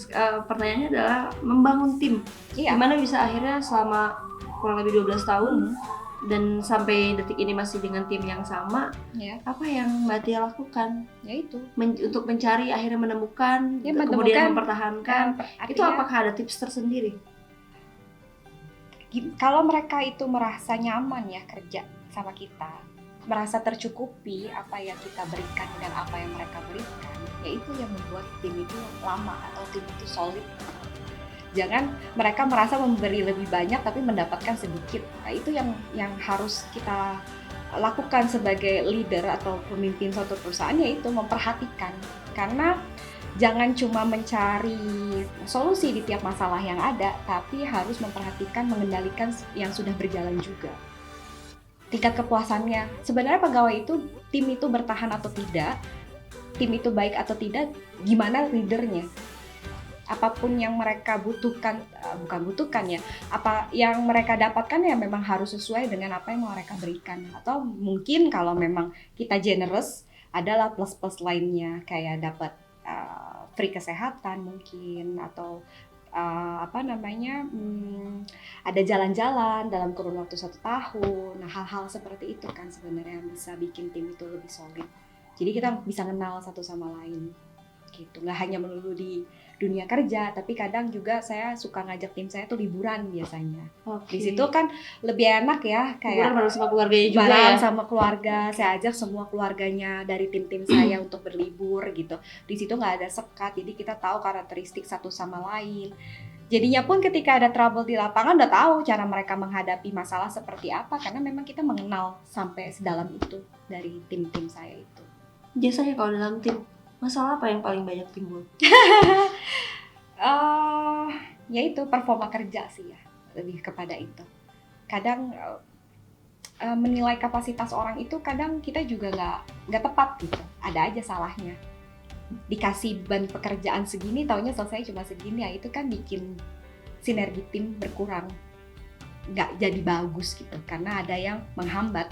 pertanyaannya adalah membangun tim. Gimana bisa akhirnya selama kurang lebih 12 tahun dan sampai detik ini masih dengan tim yang sama, apa yang Mbak Tia lakukan?
Yaitu
untuk mencari, akhirnya menemukan, kemudian mempertahankan. Itu apakah ada tips tersendiri?
Kalau mereka itu merasa nyaman ya kerja sama kita, merasa tercukupi apa yang kita berikan dan apa yang mereka berikan, yaitu yang membuat tim itu lama atau tim itu solid. Jangan mereka merasa memberi lebih banyak tapi mendapatkan sedikit. Nah, itu yang harus kita lakukan sebagai leader atau pemimpin suatu perusahaan, yaitu memperhatikan. Karena jangan cuma mencari solusi di tiap masalah yang ada, tapi harus memperhatikan, mengendalikan yang sudah berjalan juga. Tingkat kepuasannya, sebenarnya pegawai itu, tim itu bertahan atau tidak, tim itu baik atau tidak, gimana leadernya. Apapun yang mereka butuhkan, apa yang mereka dapatkan ya memang harus sesuai dengan apa yang mau mereka berikan. Atau mungkin kalau memang kita generous, adalah plus-plus lainnya, kayak dapat free kesehatan mungkin, atau ada jalan-jalan dalam kurun waktu 1 tahun. Nah, hal-hal seperti itu kan sebenarnya bisa bikin tim itu lebih solid. Jadi kita bisa kenal satu sama lain gitu. Nggak hanya melulu di dunia kerja, tapi kadang juga saya suka ngajak tim saya tuh liburan biasanya. Di situ kan lebih enak ya, kayak
liburan sama keluarganya juga ya.
Sama keluarga, saya ajak semua keluarganya dari tim-tim saya untuk berlibur gitu. Di situ nggak ada sekat, jadi kita tahu karakteristik satu sama lain. Jadinya pun ketika ada trouble di lapangan udah tahu cara mereka menghadapi masalah seperti apa, karena memang kita mengenal sampai sedalam itu dari tim-tim saya itu.
Biasanya kalau dalam tim, masalah apa yang paling banyak timbul?
Ya itu performa kerja sih ya, lebih kepada itu. Kadang menilai kapasitas orang itu kadang kita juga nggak tepat gitu, ada aja salahnya. Dikasih ban pekerjaan segini, taunya selesai cuma segini, ya itu kan bikin sinergi tim berkurang, nggak jadi bagus gitu, karena ada yang menghambat.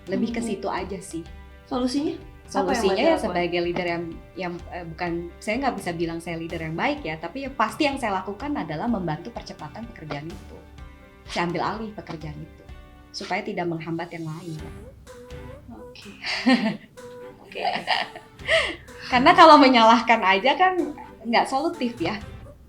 Lebih ke situ aja sih. Solusinya ya sebagai leader yang bukan, saya nggak bisa bilang saya leader yang baik ya, tapi pasti yang saya lakukan adalah membantu percepatan pekerjaan itu. saya ambil alih pekerjaan itu supaya tidak menghambat yang lain.
Oke. Oke.
Karena kalau menyalahkan aja kan nggak solutif ya.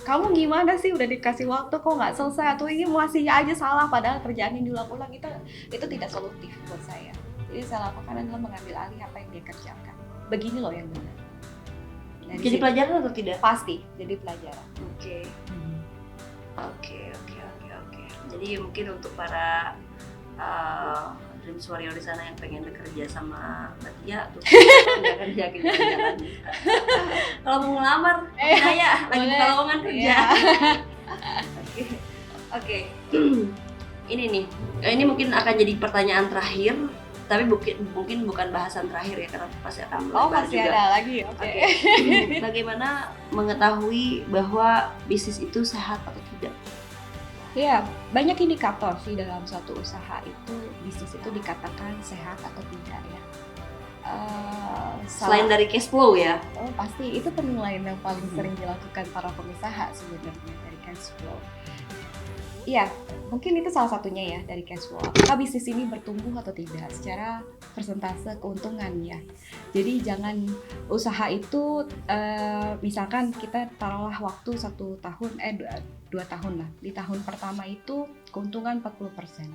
Kamu gimana sih udah dikasih waktu kok nggak selesai, atau ini masih aja salah padahal kerjaan yang diulang-ulang itu tidak solutif buat saya. Jadi saya lakukan adalah mengambil alih apa yang dia kerjakan. Begini loh yang benar.
Jadi pelajaran atau tidak?
Pasti jadi pelajaran.
Oke. Oke. Jadi mungkin untuk para Dreams Warrior di sana yang pengen bekerja sama Mbak Tia tuh nggak kerja kita jalan. Kalau mau ngelamar, saya lagi buka lowongan kerja. Oke. Ini nih, ini mungkin akan jadi pertanyaan terakhir, tapi mungkin bukan bahasan terakhir ya, karena pasti akan melebar
masih
juga.
ada lagi. Oke.
Bagaimana mengetahui bahwa bisnis itu sehat atau tidak?
Ya, banyak indikator sih dalam suatu usaha itu bisnis itu dikatakan sehat atau tidak ya.
Selain dari cash flow ya?
Oh pasti, itu penilaian yang paling sering dilakukan para pengusaha sebenarnya dari cash flow. Iya, mungkin itu salah satunya ya dari cash flow. Apakah bisnis ini bertumbuh atau tidak secara persentase keuntungan ya. Jadi jangan usaha itu misalkan kita taruhlah waktu 1 tahun 2 tahun lah. Di tahun pertama itu keuntungan 40%.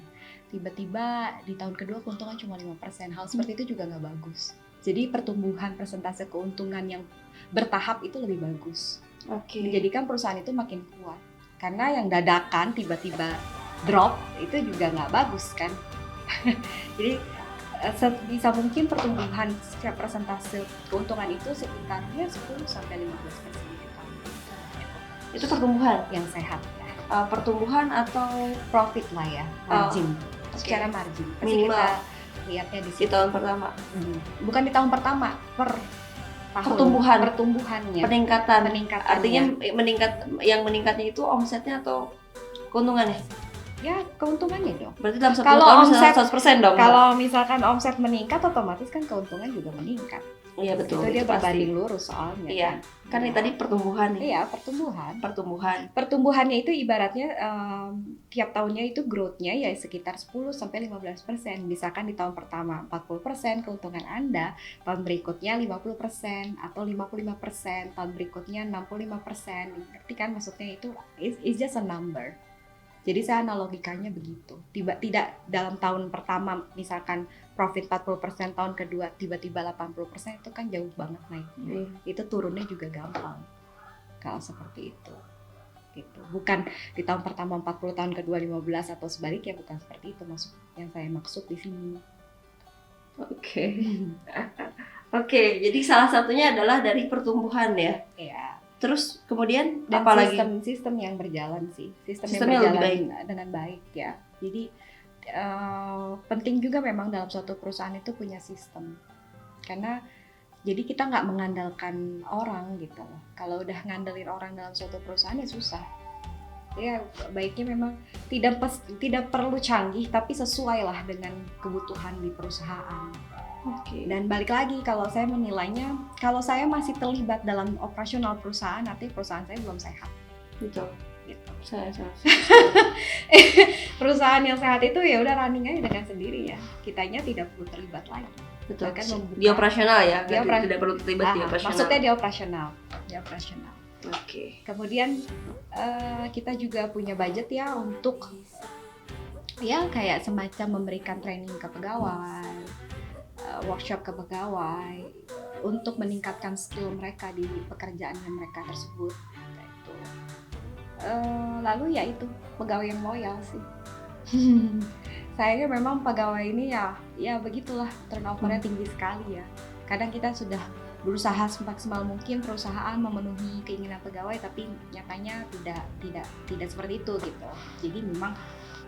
Tiba-tiba di tahun kedua keuntungan cuma 5%. Hal seperti itu juga nggak bagus. Jadi pertumbuhan persentase keuntungan yang bertahap itu lebih bagus.
Oke.
Menjadikan perusahaan itu makin kuat. Karena yang dadakan tiba-tiba drop itu juga nggak bagus kan. Jadi sebisa mungkin pertumbuhan secara persentase keuntungan itu sekitarnya 10-15% di tahun.
Itu pertumbuhan
Yang sehat ya.
pertumbuhan atau
Profit lah ya, margin. Secara margin. Pasti
Minimal.
kita lihatnya di
di
situ.
tahun pertama?
Bukan di tahun pertama, per tahun. Pertumbuhannya.
Peningkatan.
Peningkatannya.
Artinya yang meningkatnya itu omsetnya atau keuntungannya?
Ya keuntungannya dong.
Berarti dalam 10
Kalau
tahun
omset-
100% dong?
Kalau misalkan omset meningkat, otomatis kan keuntungan juga meningkat.
Iya betul.
Itu dia
pasti.
berbanding lurus soalnya.
Iya. Kan ini tadi pertumbuhan nih.
Iya, pertumbuhan. Pertumbuhannya itu ibaratnya tiap tahunnya itu growth-nya ya sekitar 10-15%. Misalkan di tahun pertama 40% keuntungan Anda, tahun berikutnya 50% atau 55%, tahun berikutnya 65%. Ngerti kan maksudnya itu it's just a number. Jadi saya analogikannya begitu. Tidak dalam tahun pertama misalkan profit 40%, tahun kedua tiba-tiba 80%, itu kan jauh banget naiknya. Itu turunnya juga gampang. Kalau seperti itu. Gitu. Bukan di tahun pertama 40, tahun kedua 15 atau sebaliknya, bukan seperti itu yang saya maksud di sini.
Oke. Oke, jadi salah satunya adalah dari pertumbuhan ya.
Iya.
Terus kemudian
Dan
apa lagi?
sistem yang berjalan sih.
Sistemnya
yang
lebih
berjalan dengan baik ya. Jadi penting juga memang dalam suatu perusahaan itu punya sistem. Karena jadi kita nggak mengandalkan orang gitu loh. Kalau udah ngandelin orang dalam suatu perusahaan ya susah. Ya baiknya memang tidak perlu canggih, tapi sesuai lah dengan kebutuhan di perusahaan.
Oke.
Dan balik lagi, kalau saya menilainya, kalau saya masih terlibat dalam operasional perusahaan, artinya perusahaan saya belum sehat.
Betul.
Gitu.
Saya.
Perusahaan yang sehat itu ya udah running aja dengan sendiri ya. Kitanya tidak perlu terlibat lagi.
Betul.
Bahkan membuka-
Di operasional ya.
Di
Tidak perlu terlibat di operasional.
Maksudnya di operasional.
Oke.
Kemudian kita juga punya budget ya untuk ya kayak semacam memberikan training ke pegawai, workshop ke pegawai untuk meningkatkan skill mereka di pekerjaan yang mereka tersebut. Gitu. Lalu ya itu pegawai yang loyal sih. Sayangnya memang pegawai ini ya begitulah, turnovernya tinggi sekali ya. Kadang kita sudah berusaha semaksimal mungkin perusahaan memenuhi keinginan pegawai, tapi nyatanya tidak seperti itu gitu. Jadi memang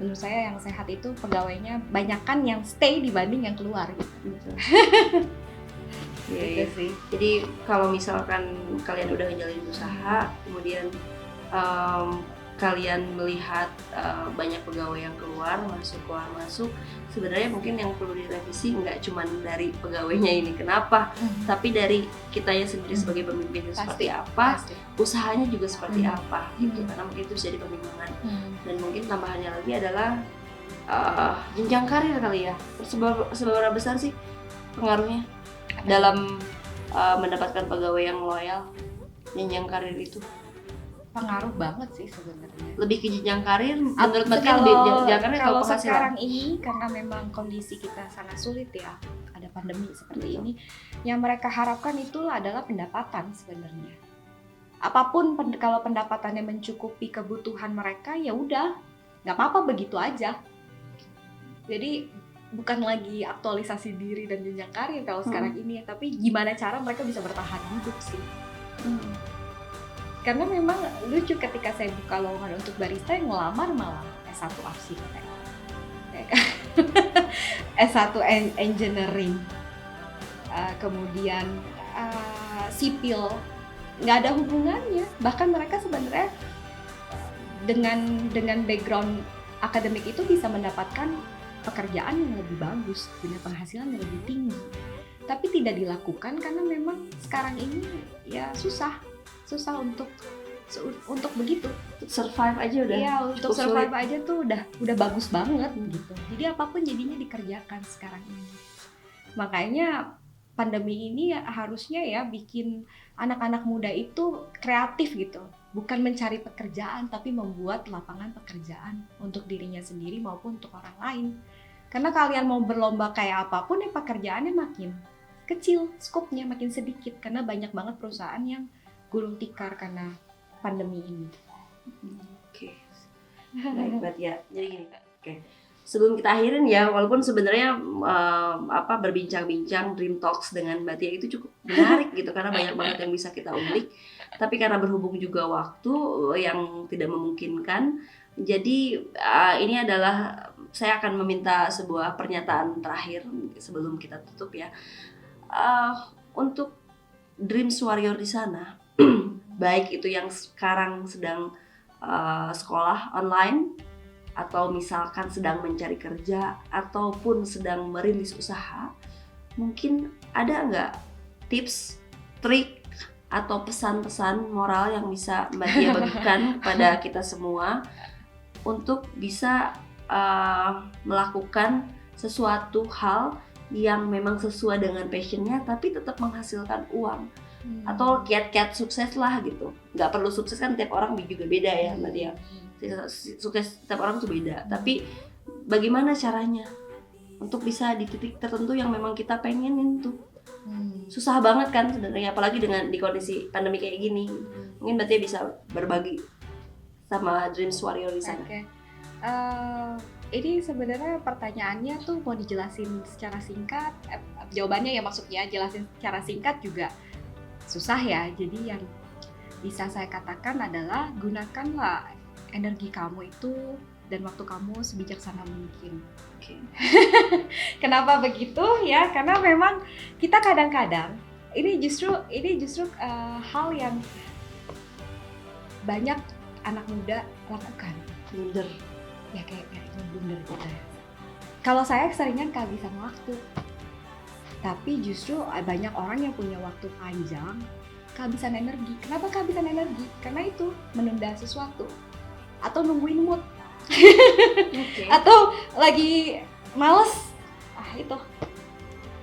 menurut saya yang sehat itu pegawainya banyakan yang stay dibanding yang keluar gitu.
Iya.
Sih.
Jadi kalau misalkan kalian udah ngejalanin usaha, kemudian kalian melihat banyak pegawai yang keluar masuk, sebenarnya mungkin yang perlu direvisi nggak cuma dari pegawainya ini kenapa, tapi dari kitanya sendiri sebagai pemimpin itu seperti apa, usahanya juga seperti apa gitu, karena mungkin itu jadi pembingungan. Dan mungkin tambahannya lagi adalah jenjang karir kali ya. Seberapa besar sih pengaruhnya dalam mendapatkan pegawai yang loyal? Jenjang karir itu
pengaruh banget sih sebenarnya.
Lebih ke jenjang karir menurut Mbak
kalau sekarang ini karena memang kondisi kita sangat sulit ya, ada pandemi seperti ini, yang mereka harapkan itu adalah pendapatan sebenarnya. Apapun kalau pendapatannya mencukupi kebutuhan mereka, ya udah nggak apa-apa begitu aja. Jadi bukan lagi aktualisasi diri dan jenjang karir kalau sekarang ini, tapi gimana cara mereka bisa bertahan hidup sih. Karena memang lucu ketika saya buka lowongan untuk barista yang ngelamar malah S1 arsitek, ya kan? S1 engineering, kemudian sipil, nggak ada hubungannya. Bahkan mereka sebenarnya dengan background akademik itu bisa mendapatkan pekerjaan yang lebih bagus, punya penghasilan yang lebih tinggi. Tapi tidak dilakukan karena memang sekarang ini ya susah untuk begitu.
Survive aja udah.
Iya, untuk survive aja tuh udah bagus banget gitu. Jadi apapun jadinya dikerjakan sekarang ini. Makanya pandemi ini harusnya ya bikin anak-anak muda itu kreatif gitu. Bukan mencari pekerjaan tapi membuat lapangan pekerjaan untuk dirinya sendiri maupun untuk orang lain. Karena kalian mau berlomba kayak apapun ya pekerjaannya makin kecil, skopnya makin sedikit karena banyak banget perusahaan yang gulung tikar karena pandemi ini.
Oke. Baik, berarti ya. Jadi gini. Oke. Sebelum kita akhirin ya, walaupun sebenarnya berbincang-bincang Dream Talks dengan Mbak Tia itu cukup menarik gitu karena banyak banget yang bisa kita ulik. Tapi karena berhubung juga waktu yang tidak memungkinkan, jadi ini adalah saya akan meminta sebuah pernyataan terakhir sebelum kita tutup ya. Untuk Dreams Warrior di sana, baik itu yang sekarang sedang sekolah online atau misalkan sedang mencari kerja ataupun sedang merintis usaha, mungkin ada nggak tips, trik atau pesan-pesan moral yang bisa Mbak Tia bagikan kepada kita semua untuk bisa melakukan sesuatu hal yang memang sesuai dengan passionnya tapi tetap menghasilkan uang? Atau kiat-kiat sukses lah gitu. Nggak perlu sukses kan, tiap orang juga beda ya Mbak Tia. Sukses tiap orang tuh beda. Tapi bagaimana caranya untuk bisa di titik tertentu yang memang kita pengenin tuh? Susah banget kan sebenarnya, apalagi di kondisi pandemi kayak gini. Mungkin Mbak Tia bisa berbagi sama Dreams Warrior di sana.
Okay. Ini sebenarnya pertanyaannya tuh mau dijelasin secara singkat. Jawabannya ya maksudnya jelasin secara singkat juga susah ya. Jadi yang bisa saya katakan adalah gunakanlah energi kamu itu dan waktu kamu sebijaksana mungkin.
Okay.
Kenapa begitu ya? Karena memang kita kadang-kadang ini justru hal yang banyak anak muda lakukan.
Blunder.
Ya kayaknya blunder gitu. Kalau saya keseringan kehabisan waktu. Tapi justru banyak orang yang punya waktu panjang kehabisan energi. Kenapa kehabisan energi? Karena itu menunda sesuatu atau nungguin mood.
Okay.
Atau lagi males.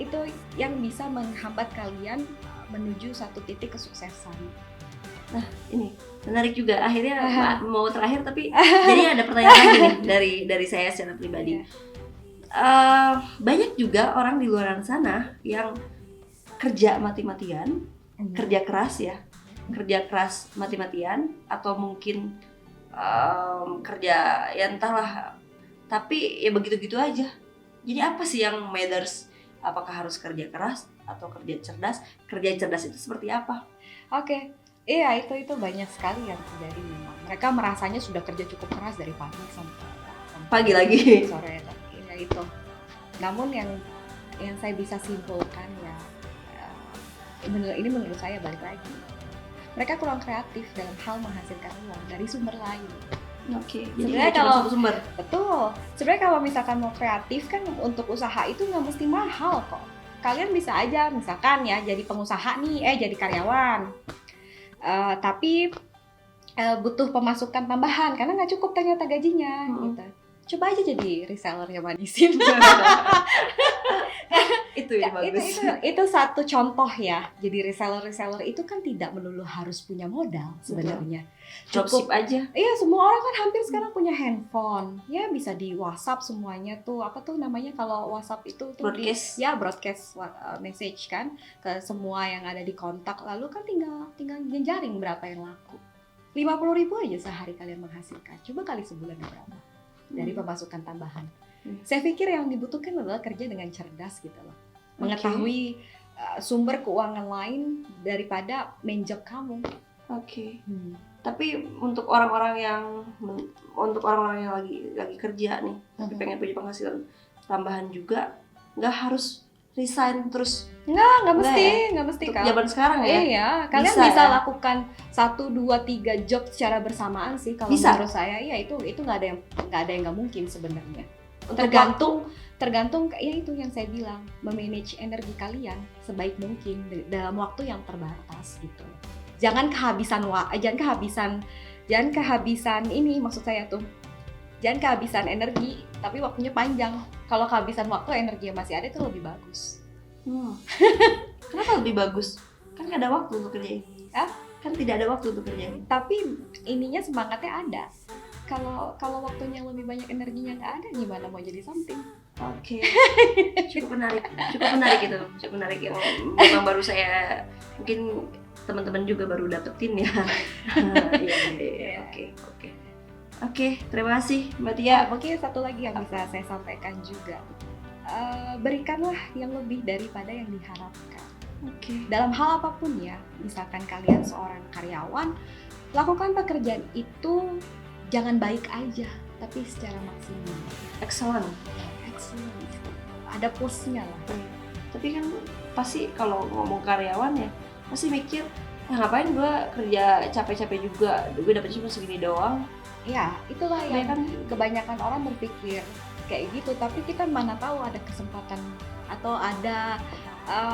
Itu yang bisa menghambat kalian menuju satu titik kesuksesan.
Nah, ini menarik juga. Akhirnya mau terakhir tapi jadi ada pertanyaan lagi nih dari saya secara pribadi. Banyak juga orang di luar sana yang kerja mati-matian, kerja keras ya, kerja keras mati-matian atau mungkin kerja ya entahlah, tapi ya begitu-gitu aja. Jadi apa sih yang matters? Apakah harus kerja keras atau kerja cerdas? Kerja cerdas itu seperti apa?
Oke. Iya, itu banyak sekali yang terjadi memang. Mereka merasanya sudah kerja cukup keras dari pagi sampai
pagi lagi
sore ya itu. Namun yang saya bisa simpulkan ya ini menurut saya balik lagi. Mereka kurang kreatif dalam hal menghasilkan uang dari sumber lain.
Oke, jadi
Sebenarnya
nggak cuma
kalau
satu sumber.
betul, sebenarnya kalau misalkan mau kreatif kan untuk usaha itu nggak mesti mahal kok. Kalian bisa aja misalkan ya jadi pengusaha nih, jadi karyawan. Tapi butuh pemasukan tambahan karena nggak cukup ternyata gajinya gitu. Coba aja jadi reseller ya Manisin.
Itu ya bagus.
Itu satu contoh ya. Jadi reseller itu kan tidak melulu harus punya modal sebenarnya.
Dropship aja.
Iya, semua orang kan hampir sekarang punya handphone. Ya bisa di WhatsApp semuanya tuh. Apa tuh namanya kalau WhatsApp itu tuh
Broadcast.
broadcast message kan ke semua yang ada di kontak. Lalu kan tinggal ngejaring berapa yang laku. 50.000 aja sehari kalian menghasilkan. Coba kali sebulan berapa dari pemasukan tambahan. Saya pikir yang dibutuhkan adalah kerja dengan cerdas gitu loh. Mengetahui sumber keuangan lain daripada main job kamu.
Oke. Tapi untuk orang-orang yang lagi kerja nih, tapi pengen punya penghasilan tambahan juga, nggak harus resign terus.
Nggak mesti
Untuk zaman sekarang ya.
Iya, kalian bisa lakukan 1, 2, 3 job secara bersamaan sih kalau menurut saya. Iya, itu nggak ada yang nggak mungkin sebenarnya. Tergantung ya itu yang saya bilang, memanage energi kalian sebaik mungkin dalam waktu yang terbatas gitu. Jangan kehabisan ini, maksud saya tuh. Jangan kehabisan energi tapi waktunya panjang. Kalau kehabisan waktu energi yang masih ada itu lebih bagus.
Kenapa lebih bagus? Kan nggak ada waktu untuk kerja ini. Kan tidak ada waktu untuk kerja ini.
Tapi ininya semangatnya ada. Kalau waktunya lebih banyak, energinya nggak ada, gimana mau jadi something?
Oke. Cukup menarik itu. Cukup menarik yang memang baru saya, mungkin teman-teman juga baru dapetin ya. Iya. Oke, terima kasih Mbak Tia.
Mungkin satu lagi yang bisa saya sampaikan juga. Berikanlah yang lebih daripada yang diharapkan. Dalam hal apapun ya, misalkan kalian seorang karyawan, lakukan pekerjaan itu jangan baik aja, tapi secara maksimal.
Excellent.
Ada plusnya lah.
Tapi kan pasti kalau ngomong karyawan ya, pasti mikir, ngapain gue kerja capek-capek juga, gue dapet cuma segini doang.
Ya, itulah yang kan kebanyakan orang berpikir kayak gitu, tapi kita mana tahu ada kesempatan atau ada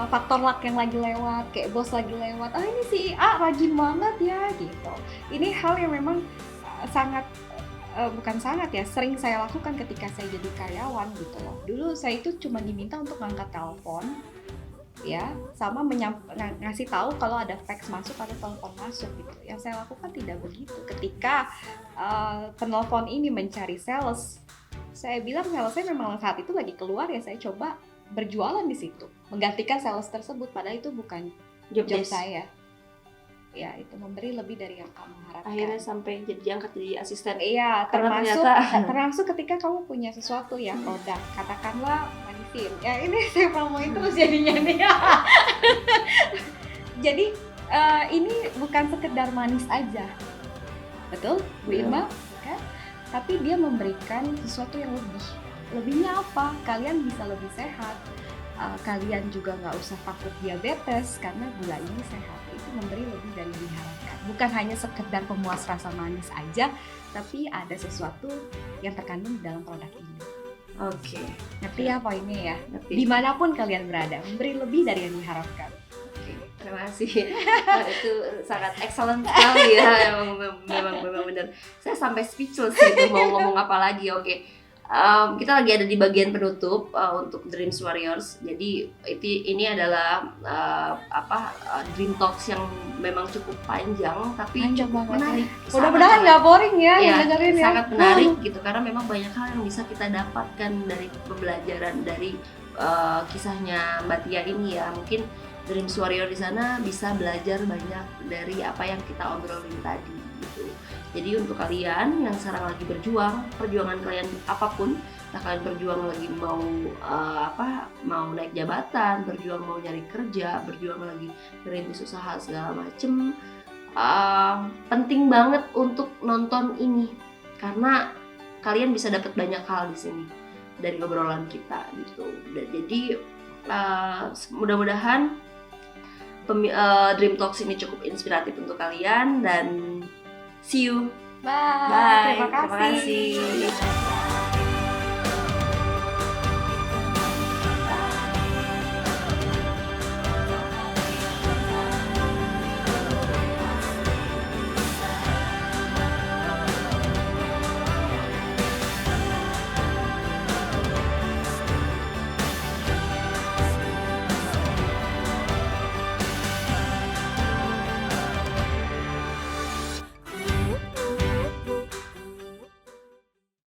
faktor luck yang lagi lewat, kayak bos lagi lewat, ini si A rajin banget ya gitu. Ini hal yang memang sering saya lakukan ketika saya jadi karyawan gitu loh. Dulu saya itu cuma diminta untuk ngangkat telepon ya, sama ngasih tahu kalau ada fax masuk atau telepon masuk gitu. Yang saya lakukan tidak begitu. Ketika penelpon ini mencari sales, saya bilang salesnya memang saat itu lagi keluar ya, saya coba berjualan di situ, menggantikan sales tersebut, padahal itu bukan job saya. Ya, itu memberi lebih dari yang kamu harapkan.
Akhirnya sampai diangkat jadi asisten.
Iya, termasuk ketika kamu punya sesuatu ya, produk, katakanlah Manisin. Ya, ini saya promoin terus jadinya nih. Jadi ini bukan sekedar manis aja, betul, Bu Irma? Kan? Tapi dia memberikan sesuatu yang lebih. Lebihnya apa? Kalian bisa lebih sehat. Kalian juga nggak usah takut diabetes karena gula ini sehat. Itu memberi lebih dari yang diharapkan. Bukan hanya sekedar pemuas rasa manis aja, tapi ada sesuatu yang terkandung di dalam produk ini.
Oke.
Ngerti ya poinnya ya? Dimanapun kalian berada, memberi lebih dari yang diharapkan.
Terima kasih. Itu sangat excellent sekali ya. Memang benar. Saya sampai speechless gitu, mau ngomong apa lagi. Oke. Kita lagi ada di bagian penutup untuk Dreams Warriors. Jadi ini adalah Dream Talks yang memang cukup panjang tapi cukup menarik.
Mudah-mudahan nggak boring ya dengerin ya.
Sangat menarik gitu, karena memang banyak hal yang bisa kita dapatkan dari pembelajaran dari kisahnya Mbak Tia ini ya. Mungkin Dreams Warrior di sana bisa belajar banyak dari apa yang kita obrolin tadi gitu. Jadi untuk kalian yang sekarang lagi berjuang, perjuangan kalian apapun, kalian berjuang lagi mau naik jabatan, berjuang mau nyari kerja, berjuang lagi merintis usaha segala macem, penting banget untuk nonton ini karena kalian bisa dapat banyak hal di sini dari obrolan kita gitu. Jadi mudah-mudahan Dream Talks ini cukup inspiratif untuk kalian, dan see you
Bye.
Bye,
Terima
terima
kasih.
kasih.